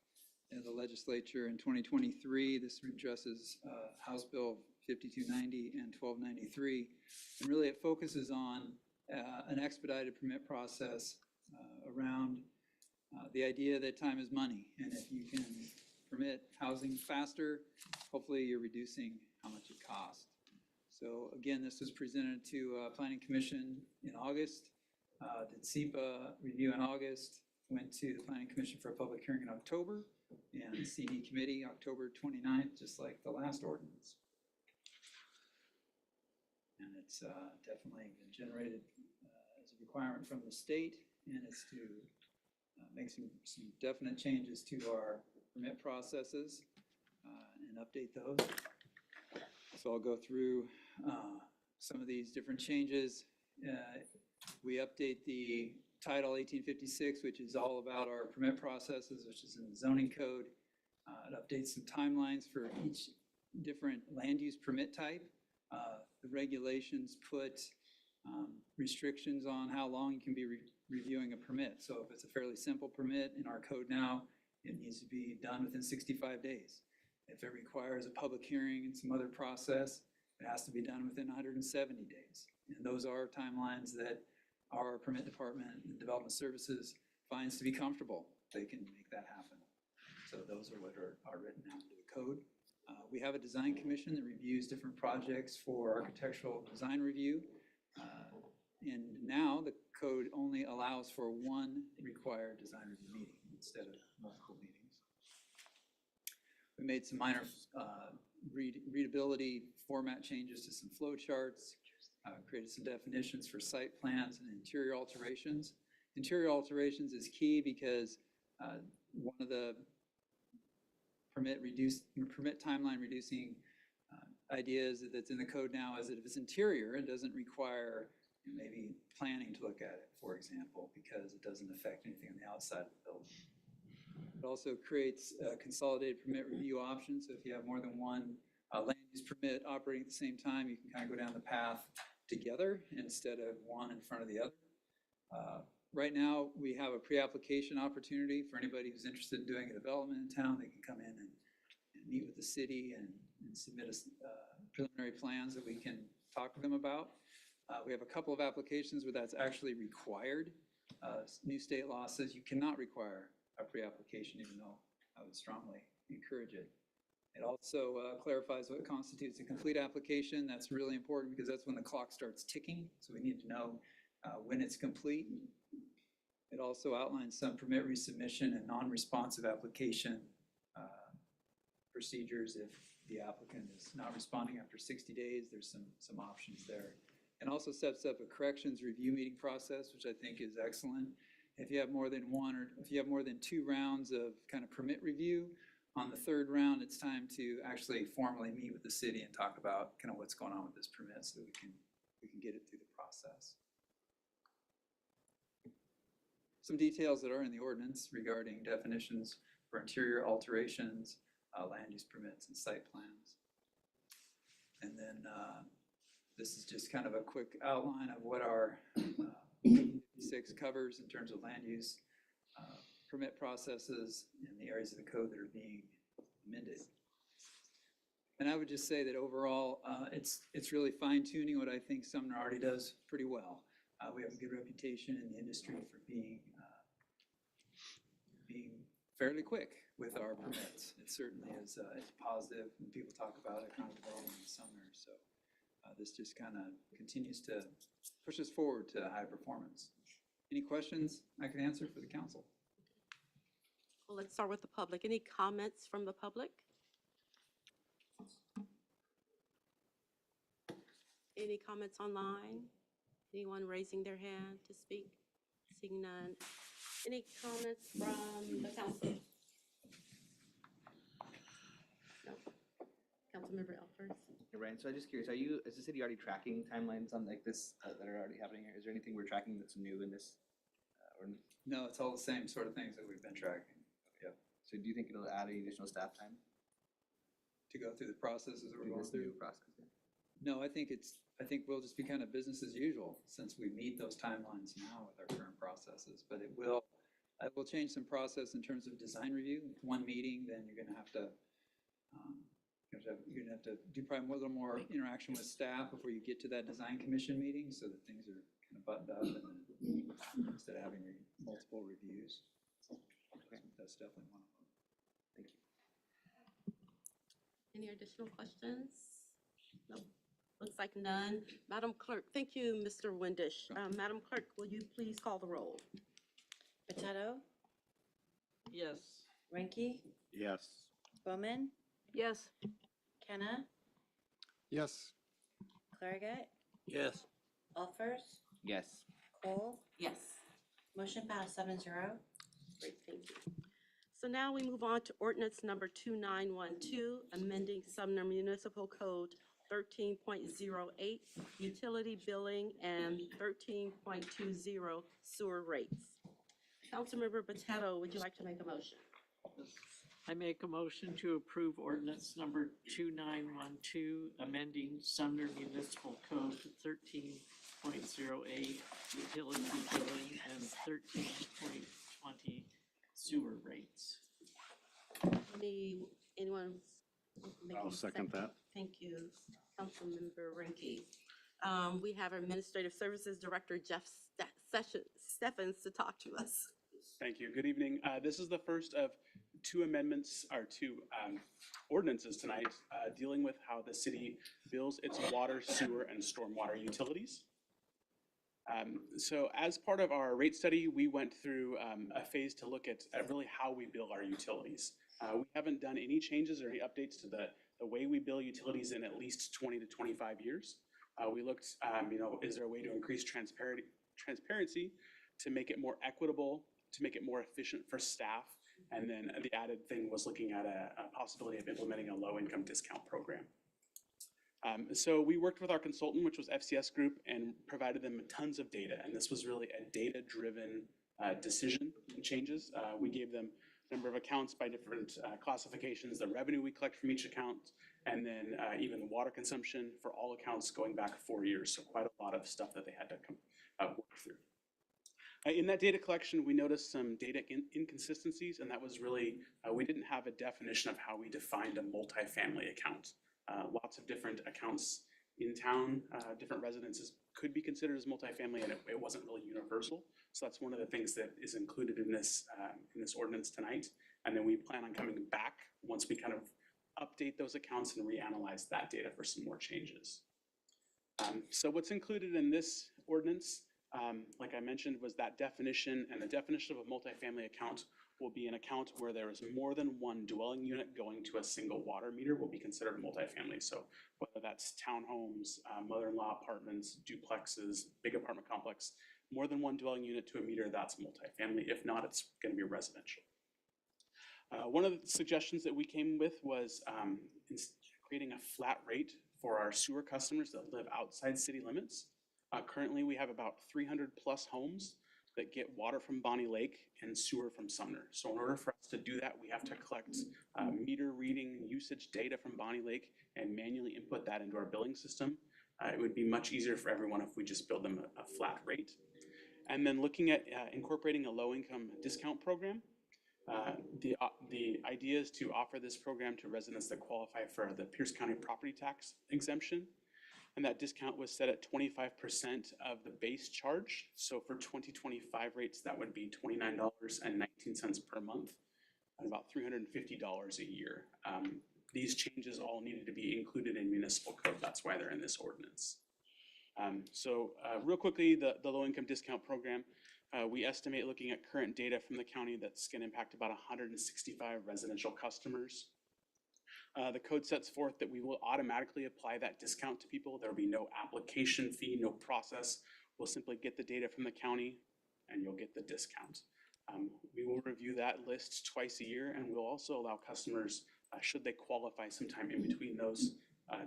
in the legislature in 2023. This addresses House Bill 5290 and 1293. And really it focuses on an expedited permit process around the idea that time is money. And if you can permit housing faster, hopefully you're reducing how much it costs. So again, this was presented to Planning Commission in August, did SEPA review in August, went to the Planning Commission for a public hearing in October, and the CD Committee October 29th, just like the last ordinance. And it's definitely been generated as a requirement from the state, and it's to make some definite changes to our permit processes and update those. So I'll go through some of these different changes. We update the Title 1856, which is all about our permit processes, which is in the zoning code. It updates some timelines for each different land use permit type. The regulations put restrictions on how long you can be reviewing a permit. So if it's a fairly simple permit in our code now, it needs to be done within 65 days. If it requires a public hearing and some other process, it has to be done within 170 days. And those are timelines that our permit department and development services finds to be comfortable. They can make that happen. So those are what are written out into the code. We have a design commission that reviews different projects for architectural design review. And now the code only allows for one required design review meeting instead of multiple meetings. We made some minor readability format changes to some flow charts, created some definitions for site plans and interior alterations. Interior alterations is key because one of the permit timeline reducing ideas that's in the code now is that if it's interior, it doesn't require maybe planning to look at it, for example, because it doesn't affect anything on the outside of the building. It also creates consolidated permit review options. So if you have more than one land use permit operating at the same time, you can kind of go down the path together instead of one in front of the other. Right now, we have a pre-application opportunity for anybody who's interested in doing a development in town. They can come in and meet with the city and submit preliminary plans that we can talk to them about. We have a couple of applications where that's actually required. New state law says you cannot require a pre-application, even though I would strongly encourage it. It also clarifies what constitutes a complete application. That's really important because that's when the clock starts ticking. So we need to know when it's complete. It also outlines some permit resubmission and non-responsive application procedures. If the applicant is not responding after 60 days, there's some options there. And also sets up a corrections review meeting process, which I think is excellent. If you have more than one or if you have more than 2 rounds of kind of permit review, on the 3rd round, it's time to actually formally meet with the city and talk about kind of what's going on with this permit so that we can get it through the process. Some details that are in the ordinance regarding definitions for interior alterations, land use permits, and site plans. And then this is just kind of a quick outline of what our 56 covers in terms of land use permit processes in the areas of the code that are being amended. And I would just say that overall, it's really fine-tuning what I think Sumner already does pretty well. We have a good reputation in the industry for being fairly quick with our permits. It certainly is it's positive when people talk about economic development in Sumner. So this just kind of continues to push us forward to high performance. Any questions I can answer for the council? Well, let's start with the public. Any comments from the public? Any comments online? Anyone raising their hand to speak? Seeing none. Any comments from the council? No. Councilmember Elfers. Hey, Ryan, so I'm just curious, is the city already tracking timelines on like this that are already happening here? Is there anything we're tracking that's new in this? No, it's all the same sort of things that we've been tracking. Yep. So do you think it'll add any additional staff time? To go through the processes that we're going This through? new process, yeah. No, I think we'll just be kind of business as usual since we meet those timelines now with our current processes. But it will change some process in terms of design review. One meeting, then you're going to have to you're gonna have to do probably a little more interaction with staff before you get to that design commission meeting, so that things are kind of buttoned up and instead of having multiple reviews. So that's definitely one of them. Thank you. Any additional questions? No. Looks like none. Madam Clerk, thank you, Mr. Windisch. Madam Clerk, will you please call the roll? Potato, Yes. Ranky, Yes. Yes. Bowman, Kenna, Yes. Clarigat, Yes. Alfers, Yes. Cole. Yes. Motion passed 7-0. Great, thank you. So now we move on to ordinance number 2912, amending Sumner Municipal Code 13.08, utility billing, and 13.20 sewer rates. Councilmember Potato, would you like to make a motion? I make a motion to approve ordinance number 2912, amending Sumner Municipal Code 13.08, utility billing, and 13.20 sewer rates. Anyone? I'll second that. Thank you, Councilmember Ranky. We have our Administrative Services Director, Jeff Steffens, to talk to us. Thank you. Good evening. This is the first of two amendments, or two ordinances tonight, dealing with how the city bills its water, sewer, and stormwater utilities. So as part of our rate study, we went through a phase to look at really how we bill our utilities. We haven't done any changes or any updates to the way we bill utilities in at least 20 to 25 years. We looked, is there a way to increase transparency to make it more equitable, to make it more efficient for staff? And then the added thing was looking at a possibility of implementing a low-income discount program. So we worked with our consultant, which was FCS Group, and provided them tons of data. And this was really a data-driven decision changes. We gave them a number of accounts by different classifications, the revenue we collect from each account, and then even the water consumption for all accounts going back 4 years. So quite a lot of stuff that they had to work through. In that data collection, we noticed some data inconsistencies, and that was really, we didn't have a definition of how we defined a multifamily account. Lots of different accounts in town, different residences could be considered as multifamily, and it wasn't really universal. So that's one of the things that is included in this ordinance tonight. And then we plan on coming back once we kind of update those accounts and reanalyze that data for some more changes. So what's included in this ordinance, like I mentioned, was that definition, and the definition of a multifamily account will be an account where there is more than one dwelling unit going to a single water meter will be considered multifamily. So whether that's townhomes, mother-in-law apartments, duplexes, big apartment complex, more than one dwelling unit to a meter, that's multifamily. If not, it's going to be residential. One of the suggestions that we came with was creating a flat rate for our sewer customers that live outside city limits. Currently, we have about 300 plus homes that get water from Bonnie Lake and sewer from Sumner. So in order for us to do that, we have to collect meter reading usage data from Bonnie Lake and manually input that into our billing system. It would be much easier for everyone if we just billed them a flat rate. And then looking at incorporating a low-income discount program. The idea is to offer this program to residents that qualify for the Pierce County property tax exemption. And that discount was set at 25% of the base charge. So for 2025 rates, that would be $29.19 per month, and about $350 a year. These changes all needed to be included in municipal code. That's why they're in this ordinance. Real quickly, the low-income discount program, we estimate, looking at current data from the county, that's going to impact about 165 residential customers. The code sets forth that we will automatically apply that discount to people. There will be no application fee, no process. We'll simply get the data from the county and you'll get the discount. We will review that list twice a year, and we'll also allow customers, should they qualify sometime in between those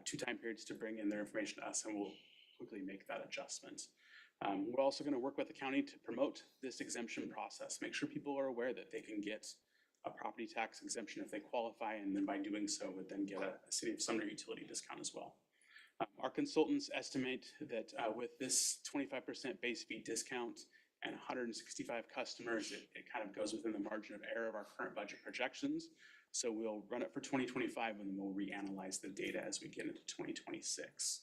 2 time periods, to bring in their information to us, and we'll quickly make that adjustment. We're also going to work with the county to promote this exemption process, make sure people are aware that they can get a property tax exemption if they qualify, and then by doing so would then get a City of Sumner utility discount as well. Our consultants estimate that with this 25% base fee discount and 165 customers, it kind of goes within the margin of error of our current budget projections. So we'll run it for 2025 and then we'll reanalyze the data as we get into 2026.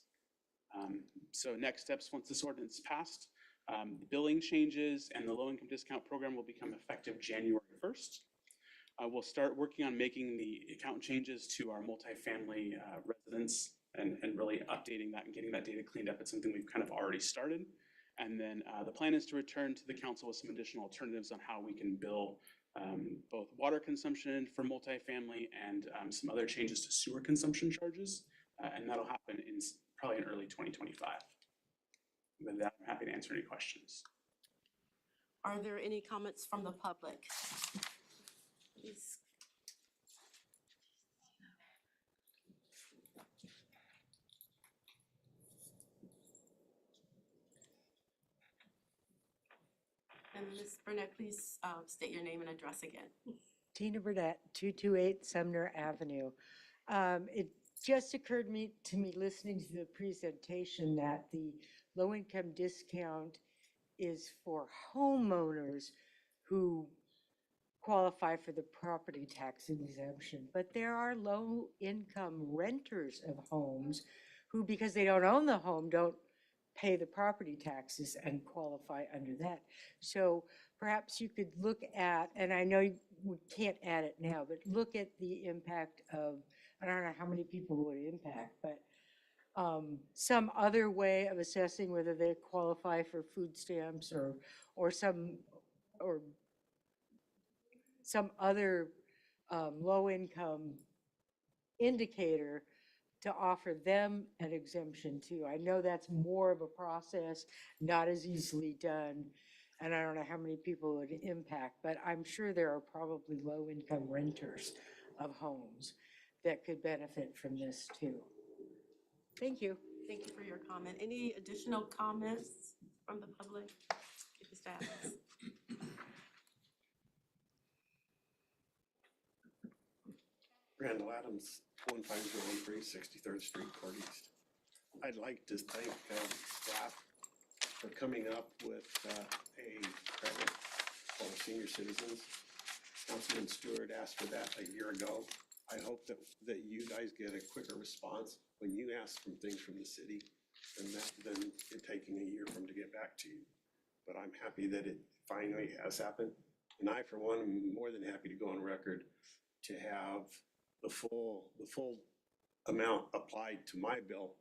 So next steps, once this ordinance is passed, the billing changes and the low-income discount program will become effective January 1st. We'll start working on making the account changes to our multifamily residents and really updating that and getting that data cleaned up. It's something we've kind of already started. And then the plan is to return to the council with some additional alternatives on how we can bill both water consumption for multifamily and some other changes to sewer consumption charges. And that'll happen in probably in early 2025. With that, I'm happy to answer any questions. Are there any comments from the public? Please. And Ms. Burnett, please state your name and address again. Tina Burnett, 228 Sumner Avenue. It just occurred to me listening to the presentation that the low-income discount is for homeowners who qualify for the property tax exemption. But there are low-income renters of homes who, because they don't own the home, don't pay the property taxes and qualify under that. So perhaps you could look at, and I know we can't add it now, but look at the impact of, I don't know how many people would impact, but some other way of assessing whether they qualify for food stamps or some other low-income indicator to offer them an exemption too. I know that's more of a process, not as easily done, and I don't know how many people it would impact, but I'm sure there are probably low-income renters of homes that could benefit from this too. Thank you. Thank you for your comment. Any additional comments from the public? Keep the staff. Randall Adams, 15013, 63rd Street, Court East. I'd like to thank staff for coming up with a credit for senior citizens. Councilman Stewart asked for that a year ago. I hope that you guys get a quicker response when you ask for things from the city than it taking a year for them to get back to you. But I'm happy that it finally has happened. And I, for one, am more than happy to go on record to have the full amount applied to my bill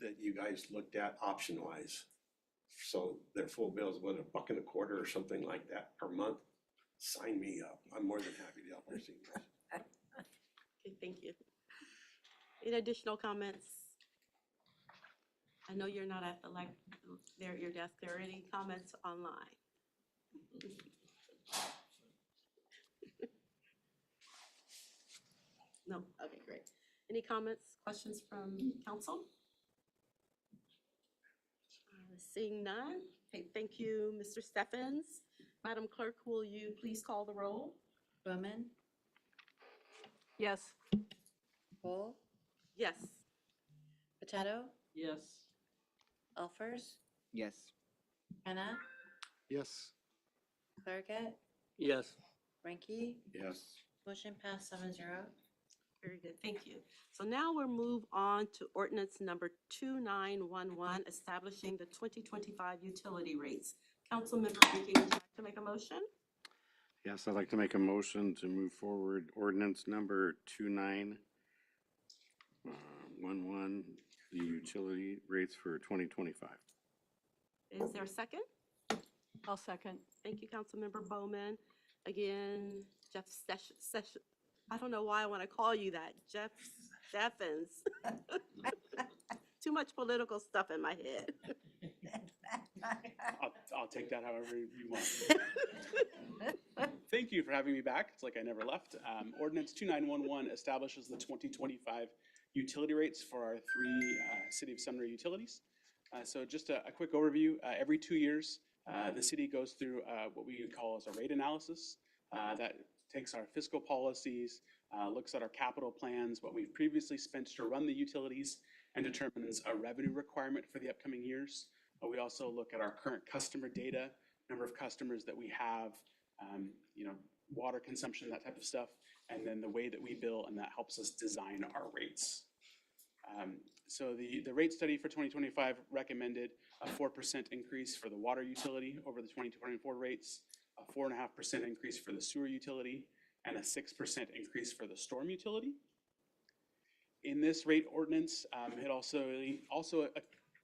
that you guys looked at option-wise. So their full bill is what, $1.25 or something like that per month. Sign me up. I'm more than happy to help our seniors. Okay, thank you. Any additional comments? I know you're not at there at your desk. Are there any comments online? No? Okay, great. Any comments, questions from council? Seeing none. Okay, thank you, Mr. Steffens. Madam Clerk, will you please call the roll? Bowman, Yes. Bull, Yes. Potato, Yes. Elfers, Yes. Hannah, Yes. Clairget, Yes. Ranky. Yes. Motion passed 7-0. Very good, thank you. So now we'll move on to ordinance number 2911, establishing the 2025 utility rates. Councilmember Ranky, would you like to make a motion? Yes, I'd like to make a motion to move forward ordinance number 2911, the utility rates for 2025. Is there a second? I'll second. Thank you, Councilmember Bowman. Again, Jeff Sessions. I don't know why I want to call you that, Jeff Steffens. Too much political stuff in my head. I'll take that however you want. Thank you for having me back. It's like I never left. Ordinance 2911 establishes the 2025 utility rates for our three City of Sumner utilities. So just a quick overview. Every 2 years, the city goes through what we call as a rate analysis that takes our fiscal policies, looks at our capital plans, what we've previously spent to run the utilities, and determines a revenue requirement for the upcoming years. We also look at our current customer data, number of customers that we have, water consumption, that type of stuff. and then the way that we bill, and that helps us design our rates. So the rate study for 2025 recommended a 4% increase for the water utility over the 2024 rates, a 4.5% increase for the sewer utility, and a 6% increase for the storm utility. In this rate ordinance, it also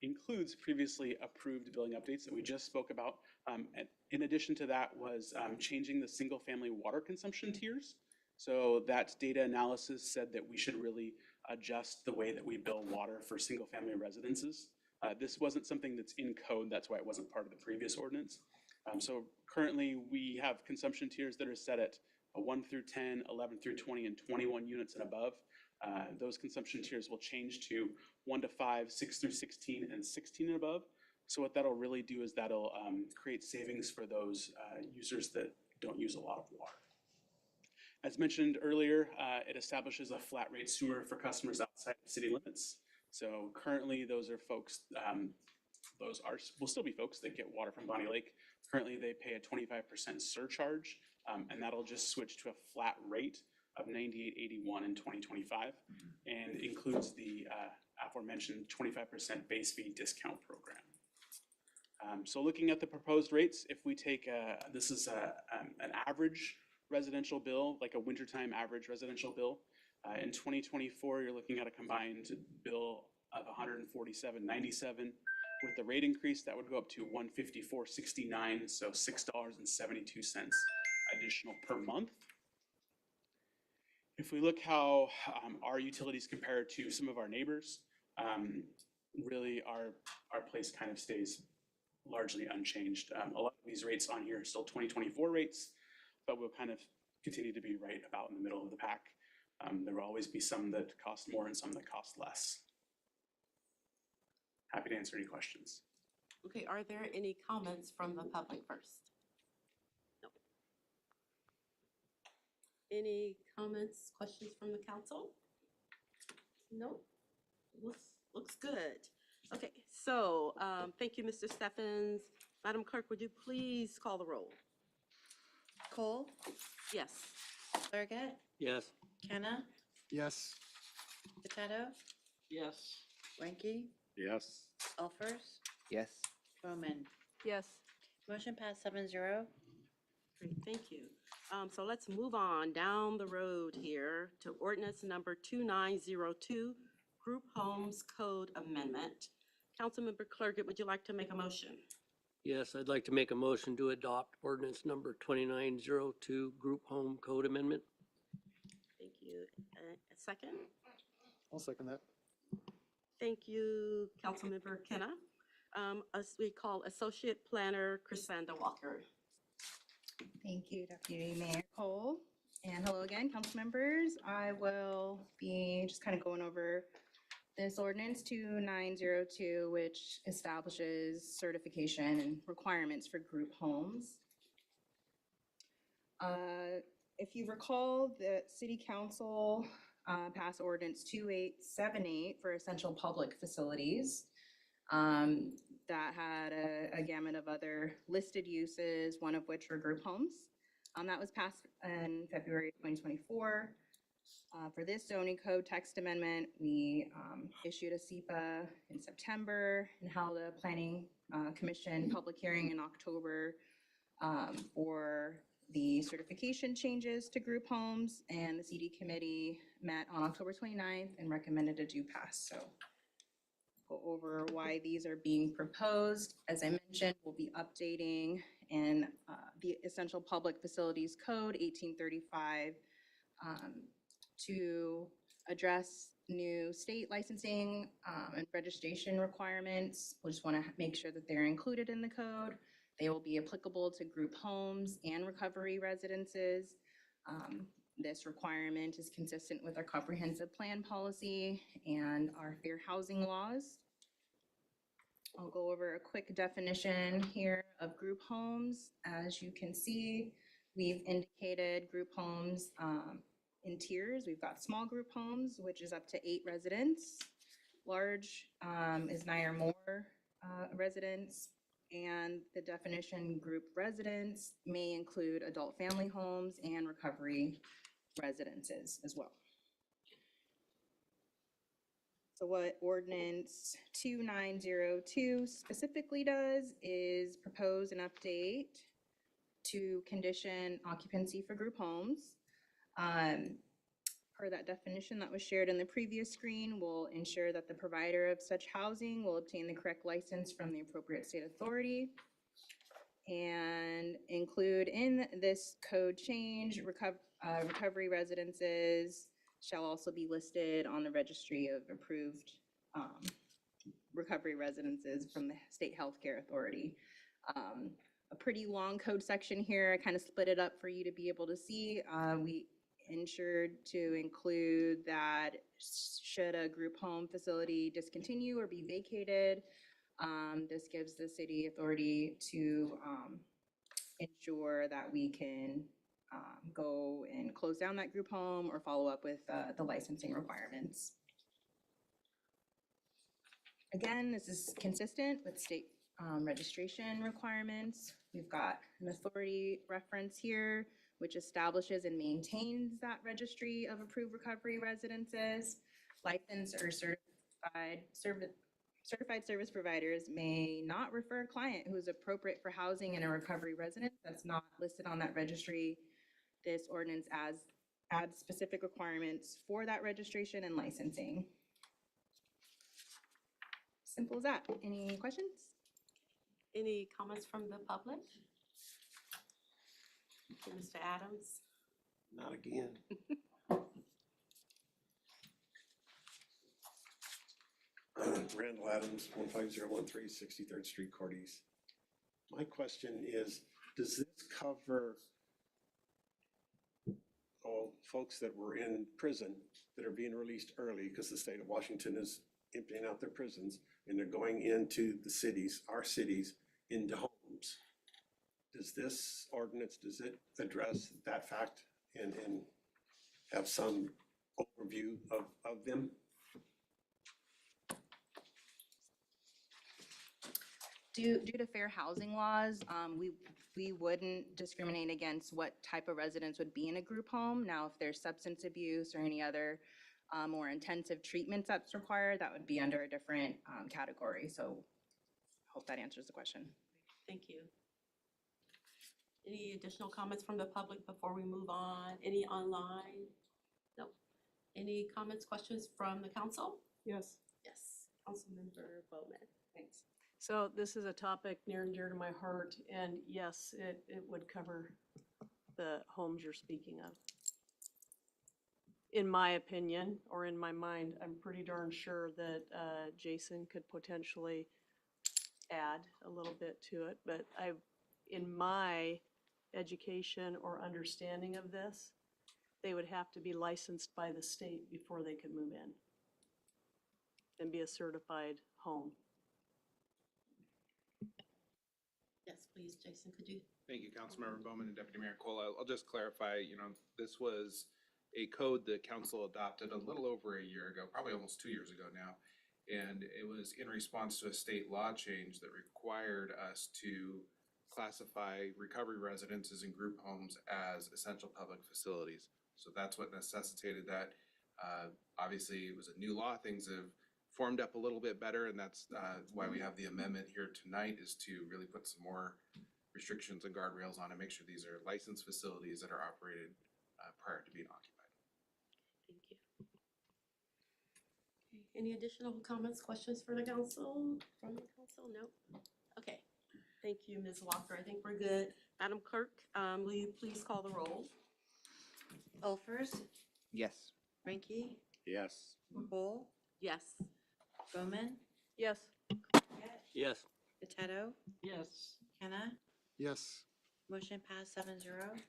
includes previously approved billing updates that we just spoke about. And in addition to that was changing the single-family water consumption tiers. So that data analysis said that we should really adjust the way that we bill water for single-family residences. This wasn't something that's in code, that's why it wasn't part of the previous ordinance. So currently we have consumption tiers that are set at 1 through 10, 11 through 20, and 21 units and above. Those consumption tiers will change to 1 to 5, 6 through 16, and 16 and above. So what that'll really do is that'll create savings for those users that don't use a lot of water. As mentioned earlier, it establishes a flat rate sewer for customers outside of city limits. So currently those are folks, will still be folks that get water from Bonnie Lake. Currently they pay a 25% surcharge, and that'll just switch to a flat rate of $98.81 in 2025, and includes the aforementioned 25% base fee discount program. So looking at the proposed rates, if we take, this is an average residential bill, like a wintertime average residential bill. In 2024, you're looking at a combined bill of $147.97. With the rate increase, that would go up to $154.69, so $6.72 additional per month. If we look how our utilities compare to some of our neighbors, really our place kind of stays largely unchanged. A lot of these rates on here are still 2024 rates, but we'll kind of continue to be right about in the middle of the pack. There will always be some that cost more and some that cost less. Happy to answer any questions. Okay, are there any comments from the public first? No. Any comments, questions from the council? No? Looks good. Okay, so thank you, Mr. Steffens. Madam Clerk, would you please call the roll? Cole, Yes. Learget, Yes. Kenna, Yes. Potato, Yes. Ranky, Yes. Alfers, Yes. Bowman. Yes. Motion passed 7-0. Great, thank you. So let's move on down the road here to ordinance number 2902, Group Homes Code Amendment. Councilmember Clerget, would you like to make a motion? Yes, I'd like to make a motion to adopt ordinance number 2902, Group Home Code Amendment. Thank you. A second? I'll second that. Thank you, Councilmember Kenna. As we call Associate Planner Chrysanda Walker. Thank you, Deputy Mayor Cole. And hello again, council members. I will be just kind of going over this ordinance 2902, which establishes certification and requirements for group homes. If you recall, the City Council passed ordinance 2878 for essential public facilities. That had a gamut of other listed uses, one of which were group homes. That was passed in February 2024. For this zoning code text amendment, we issued a SEPA in September and held a planning commission public hearing in October for the certification changes to group homes, and the CD committee met on October 29th and recommended a do pass. So go over why these are being proposed. As I mentioned, we'll be updating in the Essential Public Facilities Code 1835 to address new state licensing and registration requirements. We just want to make sure that they're included in the code. They will be applicable to group homes and recovery residences. This requirement is consistent with our comprehensive plan policy and our fair housing laws. I'll go over a quick definition here of group homes. As you can see, we've indicated group homes in tiers. We've got small group homes, which is up to 8 residents. Large is 9 or more residents. And the definition group residents may include adult family homes and recovery residences as well. So what ordinance 2902 specifically does is propose an update to condition occupancy for group homes. Per that definition that was shared in the previous screen, will ensure that the provider of such housing will obtain the correct license from the appropriate state authority, and include in this code change, recovery residences shall also be listed on the registry of approved recovery residences from the State Healthcare Authority. A pretty long code section here. I kind of split it up for you to be able to see. We ensured to include that should a group home facility discontinue or be vacated, this gives the city authority to ensure that we can go and close down that group home or follow up with the licensing requirements. Again, this is consistent with state registration requirements. We've got an authority reference here, which establishes and maintains that registry of approved recovery residences. Licensed or certified service providers may not refer a client who is appropriate for housing in a recovery residence that's not listed on that registry. This ordinance adds specific requirements for that registration and licensing. Simple as that. Any questions? Any comments from the public? Okay, Mr. Adams? Not again. Randall Adams, 15013 63rd Street, Cordes. My question is, does this cover all folks that were in prison that are being released early because the state of Washington is emptying out their prisons and they're going into the cities, our cities, into homes? Does this ordinance, does it address that fact and have some overview of them? Due to fair housing laws, we wouldn't discriminate against what type of residence would be in a group home. Now, if there's substance abuse or any other more intensive treatments that's required, that would be under a different category. So I hope that answers the question. Thank you. Any additional comments from the public before we move on? Any online? No. Any comments, questions from the council? Yes. Yes, Councilmember Bowman. Thanks. So this is a topic near and dear to my heart, and yes, it would cover the homes you're speaking of. In my opinion, or in my mind, I'm pretty darn sure that Jason could potentially add a little bit to it, but in my education or understanding of this, they would have to be licensed by the state before they could move in and be a certified home. Yes, please, Jason, could you? Thank you, Councilmember Bowman and Deputy Mayor Cole. I'll just clarify, this was a code that council adopted a little over a year ago, probably almost 2 years ago now. And it was in response to a state law change that required us to classify recovery residences and group homes as essential public facilities. So that's what necessitated that. Obviously, it was a new law. Things have formed up a little bit better, and that's why we have the amendment here tonight, is to really put some more restrictions and guardrails on and make sure these are licensed facilities that are operated prior to being occupied. Thank you. Okay, any additional comments, questions for the council? From the council? No? Okay. Thank you, Ms. Walker. I think we're good. Madam Clerk, will you please call the roll? Olfers, Yes. Ranky, Yes. Cole, Yes. Bowman, Yes. Yes. Potato, Yes. Kenna. Yes. Motion passed 7-0.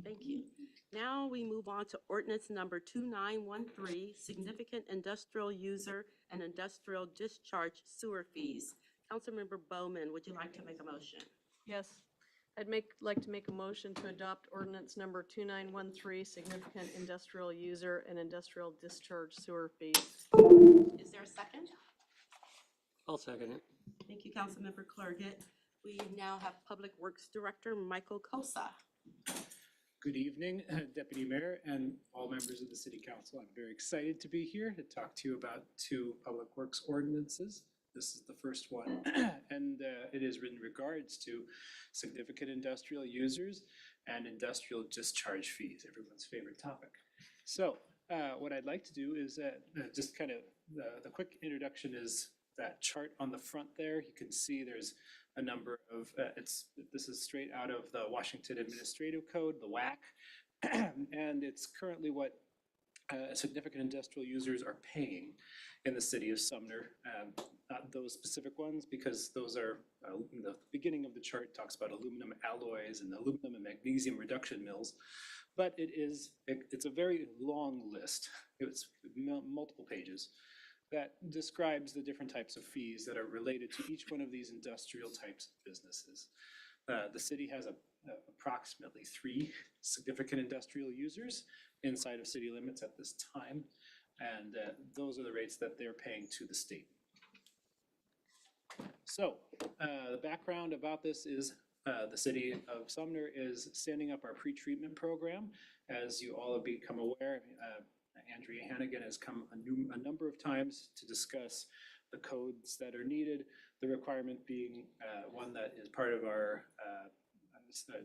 Thank you. Now we move on to ordinance number 2913, significant industrial user and industrial discharge sewer fees. Councilmember Bowman, would you like to make a motion? Yes. I'd like to make a motion to adopt ordinance number 2913, significant industrial user and industrial discharge sewer fees. Is there a second? I'll second it. Thank you, Councilmember Clerget. We now have Public Works Director Michael Kosa. Good evening, Deputy Mayor and all members of the City Council. I'm very excited to be here to talk to you about two public works ordinances. This is the first one, and it is in regards to significant industrial users and industrial discharge fees, everyone's favorite topic. So what I'd like to do is just kind of, the quick introduction is that chart on the front there. You can see there's a number of, this is straight out of the Washington Administrative Code, the WAC, and it's currently what significant industrial users are paying in the city of Sumner. Not those specific ones, because those are, the beginning of the chart talks about aluminum alloys and aluminum and magnesium reduction mills, but it's a very long list. It's multiple pages that describes the different types of fees that are related to each one of these industrial types of businesses. The city has approximately 3 significant industrial users inside of city limits at this time, and those are the rates that they're paying to the state. So the background about this is the city of Sumner is standing up our pretreatment program. As you all have become aware, Andrea Hannigan has come a number of times to discuss the codes that are needed, the requirement being one that is part of our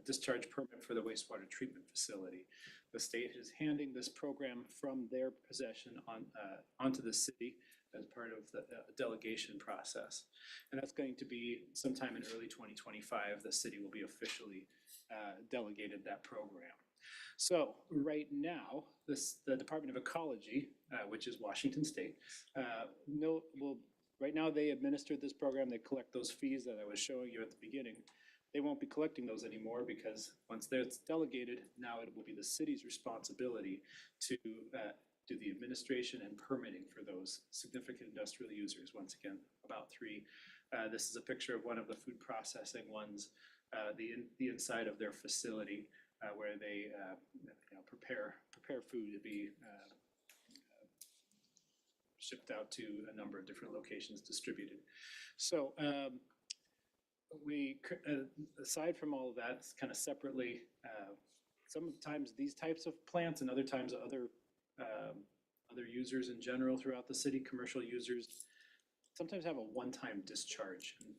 discharge permit for the wastewater treatment facility. The state is handing this program from their possession onto the city as part of the delegation process. And that's going to be sometime in early 2025, the city will be officially delegated that program. So right now, the Department of Ecology, which is Washington State, right now they administer this program, they collect those fees that I was showing you at the beginning. They won't be collecting those anymore because once it's delegated, now it will be the city's responsibility to do the administration and permitting for those significant industrial users. Once again, about 3. This is a picture of one of the food processing ones, the inside of their facility where they prepare food to be shipped out to a number of different locations, distributed. So we, aside from all of that, kind of separately, sometimes these types of plants and other times other users in general throughout the city, commercial users, sometimes have a one-time discharge. And,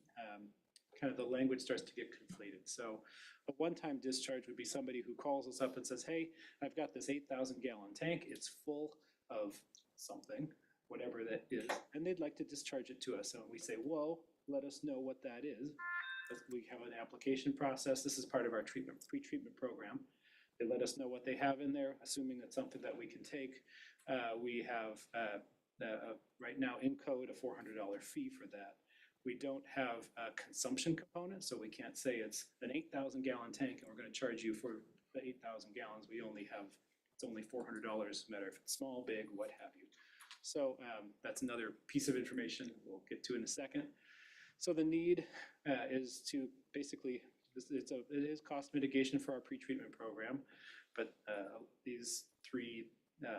kind of the language starts to get conflated. So a one-time discharge would be somebody who calls us up and says, hey, I've got this 8,000 gallon tank, it's full of something, whatever that is, and they'd like to discharge it to us. And we say, whoa, let us know what that is. We have an application process. This is part of our pre-treatment program. They let us know what they have in there, assuming that's something that we can take. We have, right now in code, a $400 fee for that. We don't have a consumption component, so we can't say it's an 8,000 gallon tank and we're going to charge you for the 8,000 gallons. It's only $400, no matter if it's small, big, what have you. So that's another piece of information we'll get to in a second. So the need is to basically, it is cost mitigation for our pretreatment program, but these 3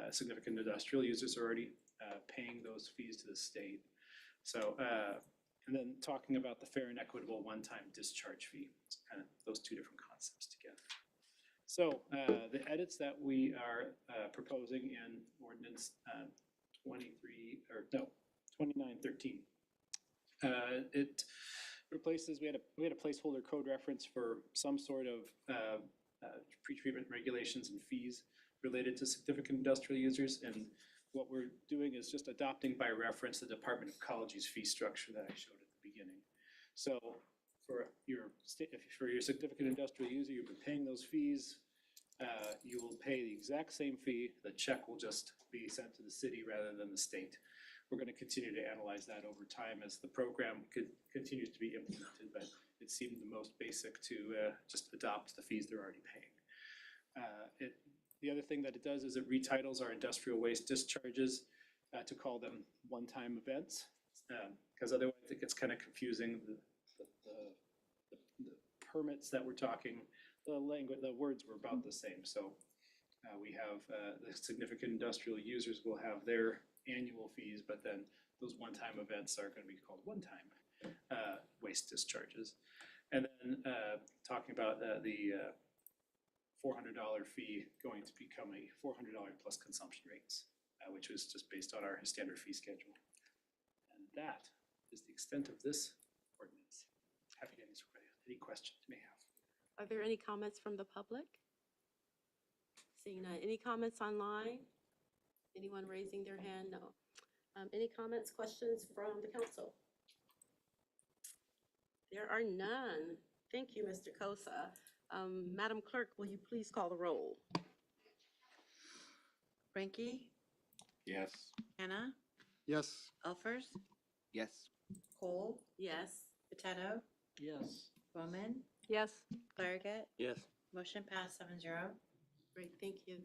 significant industrial users are already paying those fees to the state. So, and then talking about the fair and equitable one-time discharge fee, it's kind of those 2 different concepts together. So the edits that we are proposing in ordinance 2913. It replaces, we had a placeholder code reference for some sort of pretreatment regulations and fees related to significant industrial users, and what we're doing is just adopting by reference the Department of Ecology's fee structure that I showed at the beginning. So for your significant industrial user, you've been paying those fees. You will pay the exact same fee. The check will just be sent to the city rather than the state. We're going to continue to analyze that over time as the program continues to be implemented, but it seemed the most basic to just adopt the fees they're already paying. The other thing that it does is it retitles our industrial waste discharges to call them one-time events, because otherwise it gets kind of confusing. The permits that we're talking, the words were about the same. So we have the significant industrial users will have their annual fees, but then those one-time events are going to be called one-time waste discharges. And then talking about the $400 fee going to become a $400 plus consumption rates, which was just based on our standard fee schedule. And that is the extent of this ordinance. Happy to answer any questions you may have. Are there any comments from the public? Seeing none. Any comments online? Anyone raising their hand? No. Any comments, questions from the council? There are none. Thank you, Mr. Kosa. Madam Clerk, will you please call the roll? Ranky, Yes. Hannah, Yes. Elfers, Yes. Cole, Yes. Potato, Yes. Bowman, Yes. Farragut. Yes. Motion passed 7-0. Great, thank you.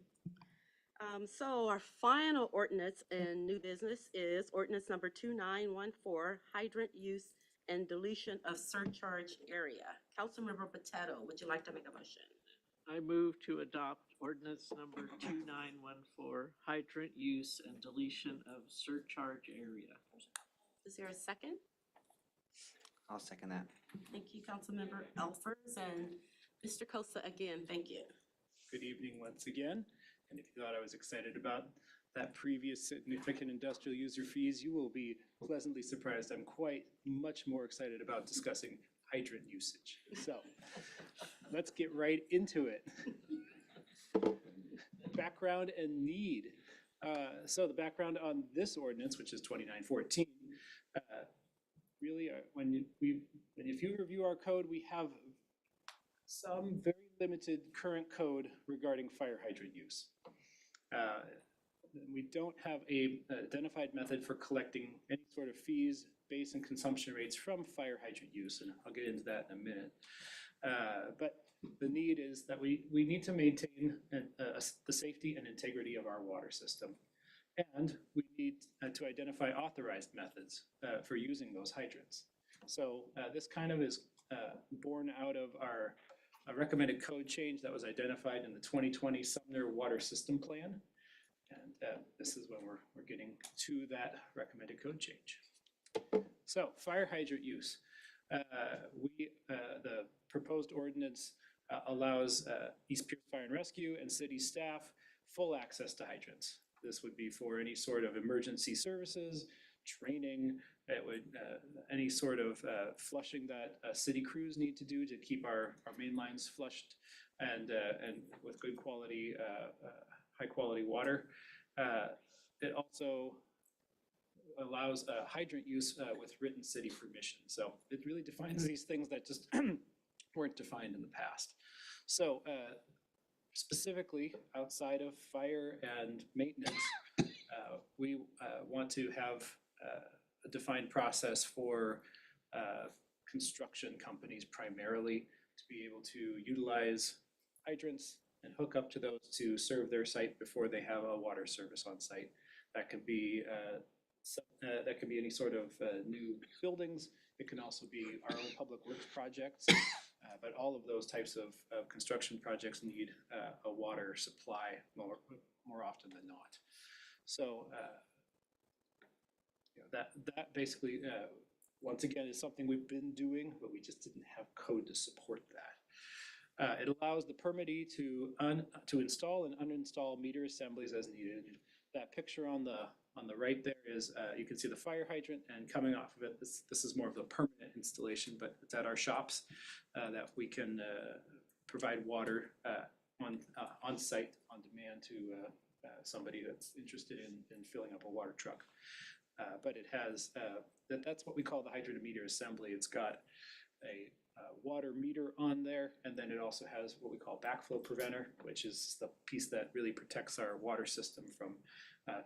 So our final ordinance in new business is ordinance number 2914, hydrant use and deletion of surcharge area. Councilmember Potato, would you like to make a motion? I move to adopt ordinance number 2914, hydrant use and deletion of surcharge area. Is there a second? I'll second that. Thank you, Councilmember Elfers, and Mr. Kosa again, thank you. Good evening once again. And if you thought I was excited about that previous significant industrial user fees, you will be pleasantly surprised. I'm quite much more excited about discussing hydrant usage. So let's get right into it. Background and need. So the background on this ordinance, which is 2914, really, if you review our code, we have some very limited current code regarding fire hydrant use. We don't have a identified method for collecting any sort of fees, base and consumption rates from fire hydrant use, and I'll get into that in a minute. But the need is that we need to maintain the safety and integrity of our water system. And we need to identify authorized methods for using those hydrants. So this kind of is born out of our recommended code change that was identified in the 2020 Sumner Water System Plan. And this is when we're getting to that recommended code change. So fire hydrant use. The proposed ordinance allows East Pierce Fire and Rescue and city staff full access to hydrants. This would be for any sort of emergency services, training, it would any sort of flushing that city crews need to do to keep our main lines flushed and with good quality, high quality water. It also allows hydrant use with written city permission. So it really defines these things that just weren't defined in the past. So specifically outside of fire and maintenance, we want to have a defined process for construction companies primarily to be able to utilize hydrants and hook up to those to serve their site before they have a water service on site. That can be any sort of new buildings. It can also be our own public works projects. But all of those types of construction projects need a water supply more often than not. So that basically, once again, is something we've been doing, but we just didn't have code to support that. It allows the permittee to install and uninstall meter assemblies as needed. That picture on the right there is, you can see the fire hydrant, and coming off of it, this is more of a permanent installation, but it's at our shops that we can provide water on site, on demand to somebody that's interested in filling up a water truck. But it has, that's what we call the hydrant meter assembly. It's got a water meter on there, and then it also has what we call backflow preventer, which is the piece that really protects our water system from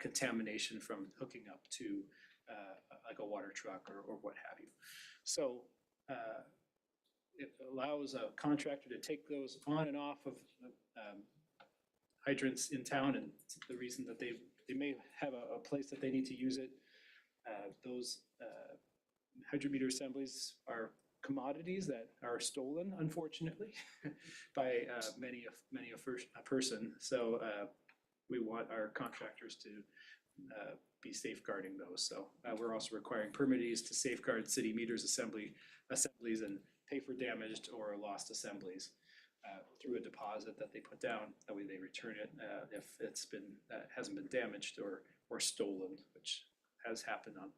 contamination from hooking up to like a water truck or what have you. So it allows a contractor to take those on and off of hydrants in town, and the reason that they may have a place that they need to use it. Those hydrant meter assemblies are commodities that are stolen, unfortunately, by many a person. So we want our contractors to be safeguarding those. So we're also requiring permittees to safeguard city meters assemblies and pay for damaged or lost assemblies. through a deposit that they put down. That way they return it if it's been, hasn't been damaged or stolen, which has happened on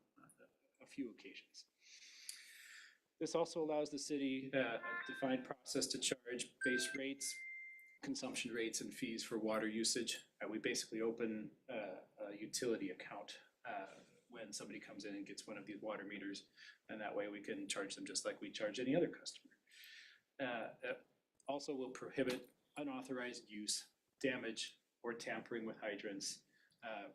a few occasions. This also allows the city a defined process to charge base rates, consumption rates, and fees for water usage. We basically open a utility account when somebody comes in and gets one of these water meters, and that way we can charge them just like we charge any other customer. Also will prohibit unauthorized use, damage, or tampering with hydrants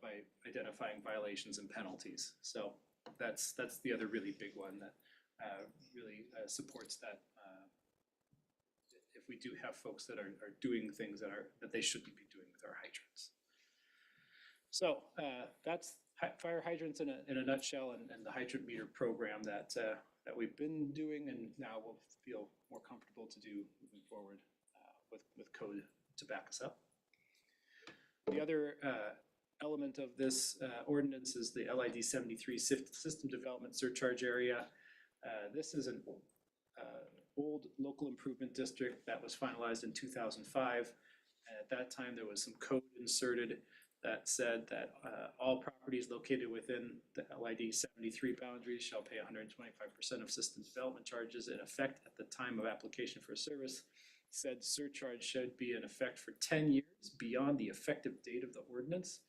by identifying violations and penalties. So that's the other really big one that really supports that. If we do have folks that are doing things that they shouldn't be doing with our hydrants. So that's fire hydrants in a nutshell, and the hydrant meter program that we've been doing and now will feel more comfortable to do moving forward with code to back us up. The other element of this ordinance is the LID 73 system development surcharge area. This is an old local improvement district that was finalized in 2005. And at that time, there was some code inserted that said that all properties located within the LID 73 boundaries shall pay 125% of system development charges in effect at the time of application for service. Said surcharge should be in effect for 10 years beyond the effective date of the ordinance.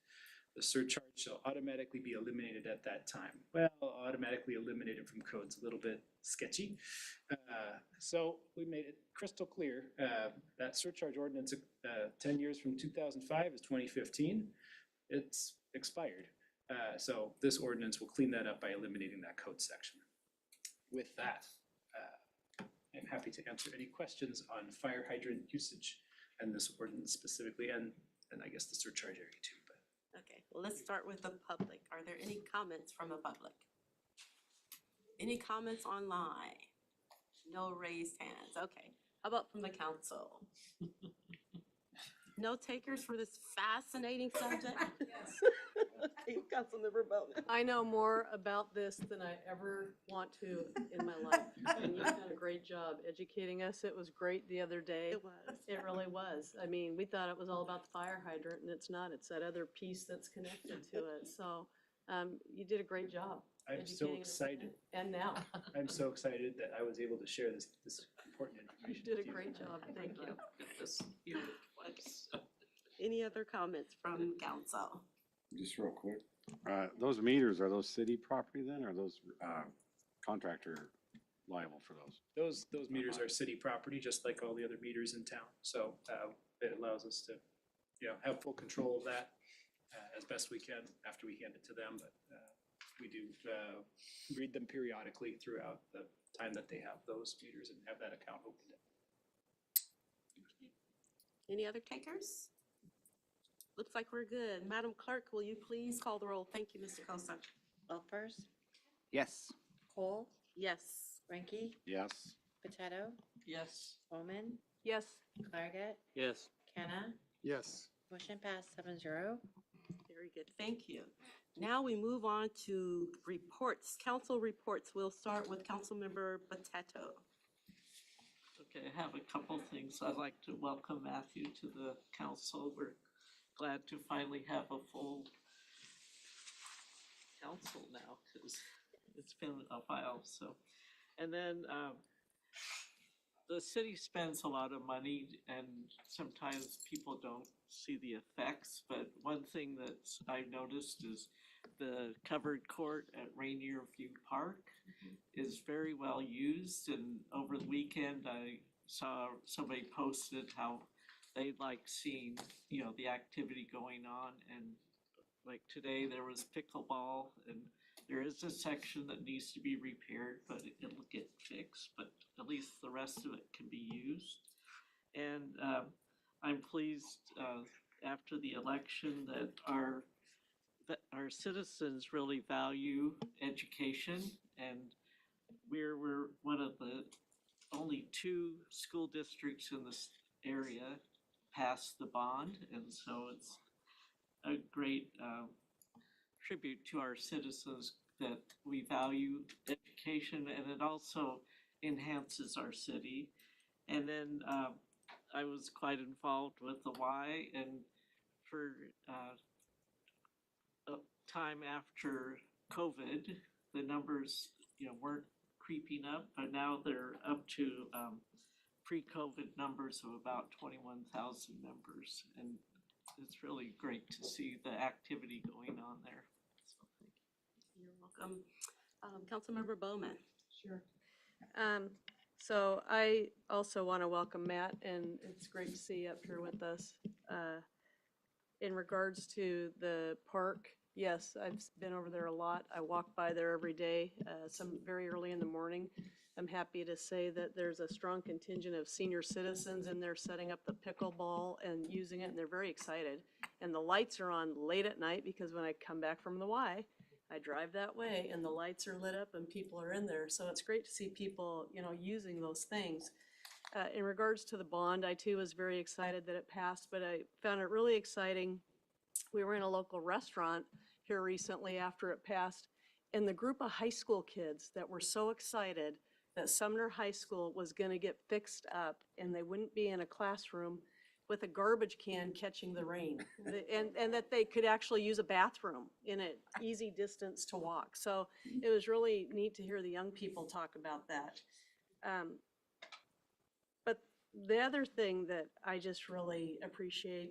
The surcharge shall automatically be eliminated at that time. Well, automatically eliminated from code's a little bit sketchy. So we made it crystal clear that surcharge ordinance 10 years from 2005 is 2015. It's expired. So this ordinance will clean that up by eliminating that code section. With that, I'm happy to answer any questions on fire hydrant usage and this ordinance specifically, and I guess the surcharge area too. Okay, well, let's start with the public. Are there any comments from the public? Any comments online? No raised hands. Okay, how about from the council? No takers for this fascinating subject? Yes. Okay, Councilmember Bowman. I know more about this than I ever want to in my life. And you've done a great job educating us. It was great the other day. It was. It really was. I mean, we thought it was all about the fire hydrant, and it's not. It's that other piece that's connected to it. So you did a great job. I'm so educating us excited. then and now. I'm so excited that I was able to share this important You information. did a with you. great job. Thank you. Any other comments from council? Just real quick. Those meters, are those city property then, or are those contractor liable for those? Those meters are city property, just like all the other meters in town. So it allows us to, have full control of that as best we can after we hand it to them. But we do read them periodically throughout the time that they have those meters and have that account opened. Any other takers? Looks like we're good. Madam Clerk, will you please call the roll? Thank you, Mr. Cosa. Belfers, Yes. Cole, Yes. Ranky, Yes. Potato, Yes. Bowman, Yes. Claggett, Yes. Kenna, Yes. motion passed 7-0. Very good, thank you. Now we move on to reports, council reports. We'll start with Councilmember Potato. Okay, I have a couple things. I'd like to welcome Matthew to the council. We're glad to finally have a full council now, because it's been a while, so. And then the city spends a lot of money, and sometimes people don't see the effects, but one thing that I've noticed is the covered court at Rainier View Park is very well used, and over the weekend I saw somebody posted how they like seeing, the activity going on, and like today there was pickleball, and there is a section that needs to be repaired, but it'll get fixed, but at least the rest of it can be used. And I'm pleased after the election that our citizens really value education, and we're one of the only 2 school districts in this area passed the bond, and so it's a great tribute to our citizens that we value education, and it also enhances our city. And then I was quite involved with the Y, and for a time after COVID, the numbers, weren't creeping up, but now they're up to pre-COVID numbers of about 21,000 members, and it's really great to see the activity going on there. So, You're welcome. Councilmember Bowman. Sure. So I also want to welcome Matt, and it's great to see you up here with us. In regards to the park, yes, I've been over there a lot. I walk by there every day, some very early in the morning. I'm happy to say that there's a strong contingent of senior citizens in there setting up the pickleball and using it, and they're very excited. And the lights are on late at night because when I come back from the Y, I drive that way and the lights are lit up and people are in there. So it's great to see people, using those things. In regards to the bond, I too was very excited that it passed, but I found it really exciting. We were in a local restaurant here recently after it passed, and the group of high school kids that were so excited that Sumner High School was going to get fixed up and they wouldn't be in a classroom with a garbage can catching the rain, and that they could actually use a bathroom in an easy distance to walk. So it was really neat to hear the young people talk about that. But the other thing that I just really appreciate,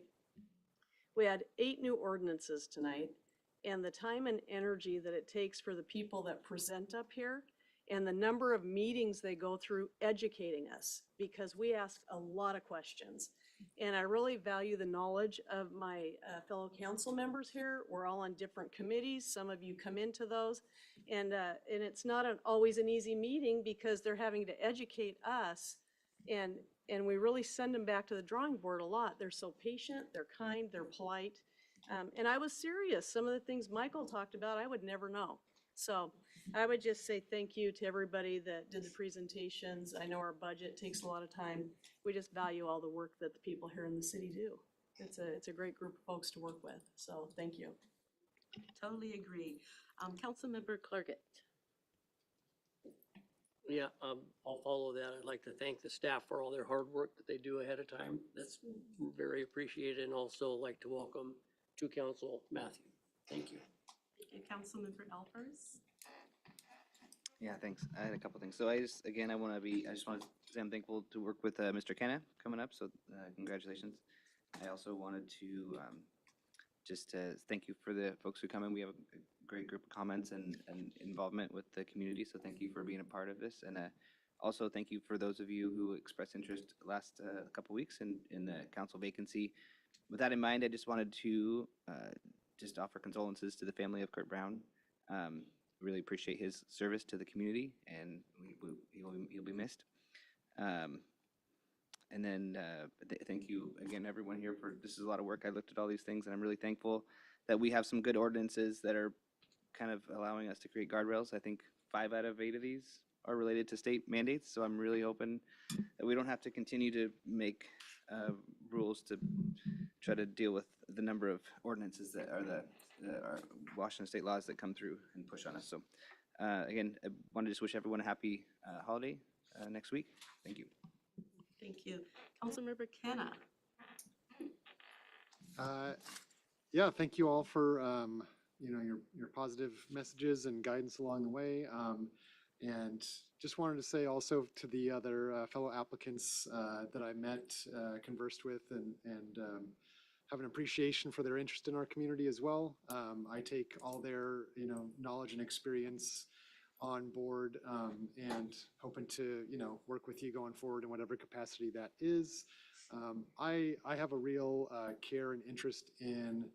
we had 8 new ordinances tonight, and the time and energy that it takes for the people that present up here and the number of meetings they go through educating us, because we ask a lot of questions. And I really value the knowledge of my fellow council members here. We're all on different committees. Some of you come into those. And it's not always an easy meeting because they're having to educate us. And we really send them back to the drawing board a lot. They're so patient, they're kind, they're polite. And I was serious. Some of the things Michael talked about, I would never know. So I would just say thank you to everybody that did the presentations. I know our budget takes a lot of time. We just value all the work that the people here in the city do. It's a great group of folks to work with. So thank you. Totally agree. Councilmember Clergett. Yeah, I'll follow that. I'd like to thank the staff for all their hard work that they do ahead of time. That's very appreciated, and also like to welcome to council Matthew. Thank you. Thank you, Councilmember Alpers. Yeah, thanks. I had a couple things. So I just want to say I'm thankful to work with Mr. Kenna coming up. So congratulations. I also wanted to just thank you for the folks who come in. We have a great group of comments and involvement with the community. So thank you for being a part of this. And also thank you for those of you who expressed interest last couple weeks in the council vacancy. With that in mind, I just wanted to just offer condolences to the family of Kurt Brown. Really appreciate his service to the community, and he'll be missed. And then thank you again, everyone here, for this is a lot of work. I looked at all these things, and I'm really thankful that we have some good ordinances that are kind of allowing us to create guardrails. I think 5 out of 8 of these are related to state mandates, so I'm really hoping that we don't have to continue to make rules to try to deal with the number of ordinances that are the Washington state laws that come through and push on us. So again, I want to just wish everyone a happy holiday next week. Thank you. Thank you. Councilmember Kenna. Yeah, thank you all for your positive messages and guidance along the way. And just wanted to say also to the other fellow applicants that I met, conversed with, and have an appreciation for their interest in our community as well. I take all their knowledge and experience on board, and hoping to work with you going forward in whatever capacity that is. I have a real care and interest in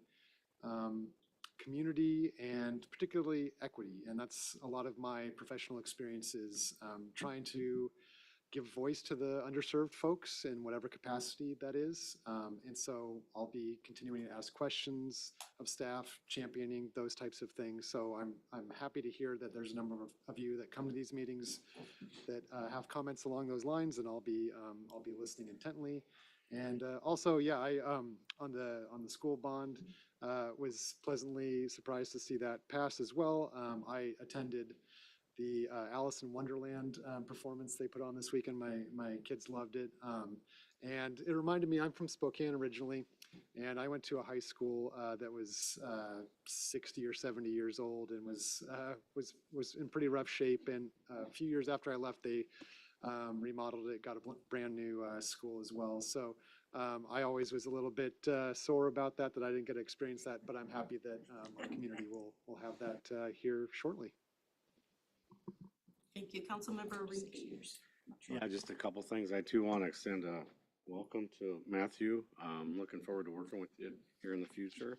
community and particularly equity, and that's a lot of my professional experiences, trying to give voice to the underserved folks in whatever capacity that is. And so I'll be continuing to ask questions of staff, championing those types of things. So I'm happy to hear that there's a number of you that come to these meetings that have comments along those lines, and I'll be listening intently. And also, yeah, I on the school bond was pleasantly surprised to see that pass as well. I attended the Alice in Wonderland performance they put on this weekend. My kids loved it. And it reminded me, I'm from Spokane originally, and I went to a high school that was 60 or 70 years old and was in pretty rough shape. And a few years after I left, they remodeled it, got a brand new school as well. So I always was a little bit sore about that I didn't get to experience that, but I'm happy that our community will have that here shortly. Thank you. Councilmember Reed. Yeah, just a couple things. I too want to extend a welcome to Matthew. Looking forward to working with you here in the future.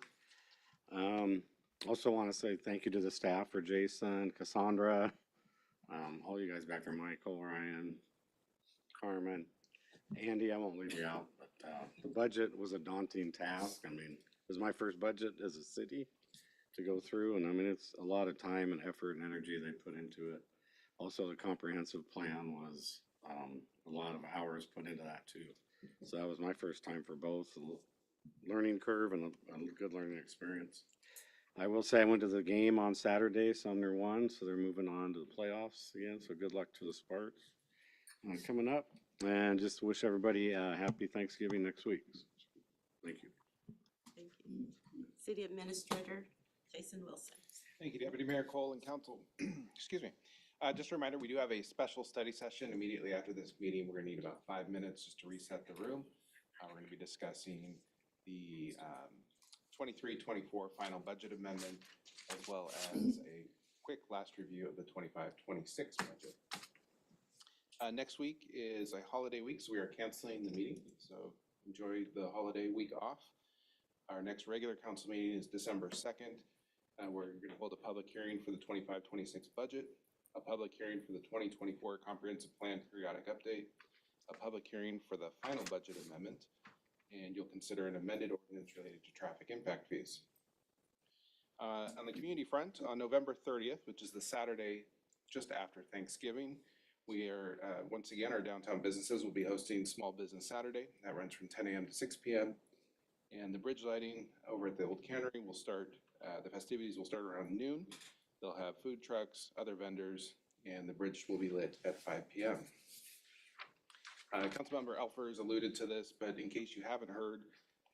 Also want to say thank you to the staff for Jason, Cassandra, all you guys back there, Michael, Ryan, Carmen, Andy, I won't leave you out, but the budget was a daunting task. I mean, it was my first budget as a city to go through, and I mean, it's a lot of time and effort and energy they put into it. Also, the comprehensive plan was a lot of hours put into that too. So that was my first time for both, a learning curve and a good learning experience. I will say I went to the game on Saturday, Sumner won, so they're moving on to the playoffs again, so good luck to the Sparks coming up. And just wish everybody a happy Thanksgiving next week. Thank you. Thank you. City Administrator Jason Wilson. Thank you, Deputy Mayor Cole and Council. Excuse me. Just a reminder, we do have a special study session immediately after this meeting. We're gonna need about 5 minutes just to reset the room. We're gonna be discussing the 23-24 final budget amendment, as well as a quick last review of the 25-26 budget. Next week is a holiday week, so we are canceling the meeting. So enjoy the holiday week off. Our next regular council meeting is December 2nd. We're gonna hold a public hearing for the 25-26 budget, a public hearing for the 2024 Comprehensive Plan Periodic Update, a public hearing for the final budget amendment, and you'll consider an amended ordinance related to traffic impact fees. On the community front, on November 30th, which is the Saturday just after Thanksgiving, we are, once again, our downtown businesses will be hosting Small Business Saturday. That runs from 10 a.m. to 6 p.m. And the bridge lighting over at the Old Cannery will start, the festivities will start around noon. They'll have food trucks, other vendors, and the bridge will be lit at 5 p.m. Councilmember Elfers alluded to this, but in case you haven't heard,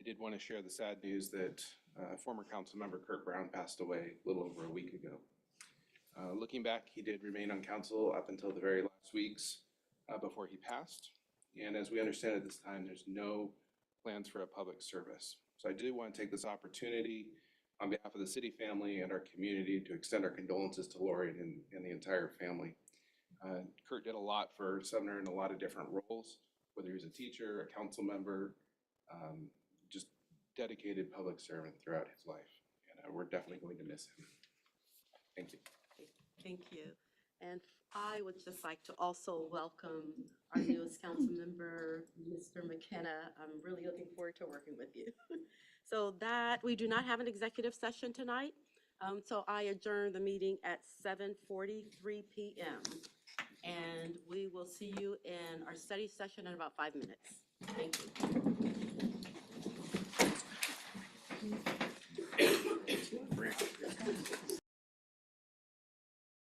I did want to share the sad news that former Councilmember Kurt Brown passed away a little over a week ago. Looking back, he did remain on council up until the very last weeks before he passed. And as we understand at this time, there's no plans for a public service. So I do want to take this opportunity on behalf of the city family and our community to extend our condolences to Lori and the entire family. Kurt did a lot for Sumner in a lot of different roles, whether he was a teacher, a council member, just dedicated public servant throughout his life. And we're definitely going to miss him. Thank you. Thank you. And I would just like to also welcome our newest council member, Mr. McKenna. I'm really looking forward to working with you. So that, we do not have an executive session tonight. So I adjourn the meeting at 7:43 p.m. And we will see you in our study session in about 5 minutes. Thank you.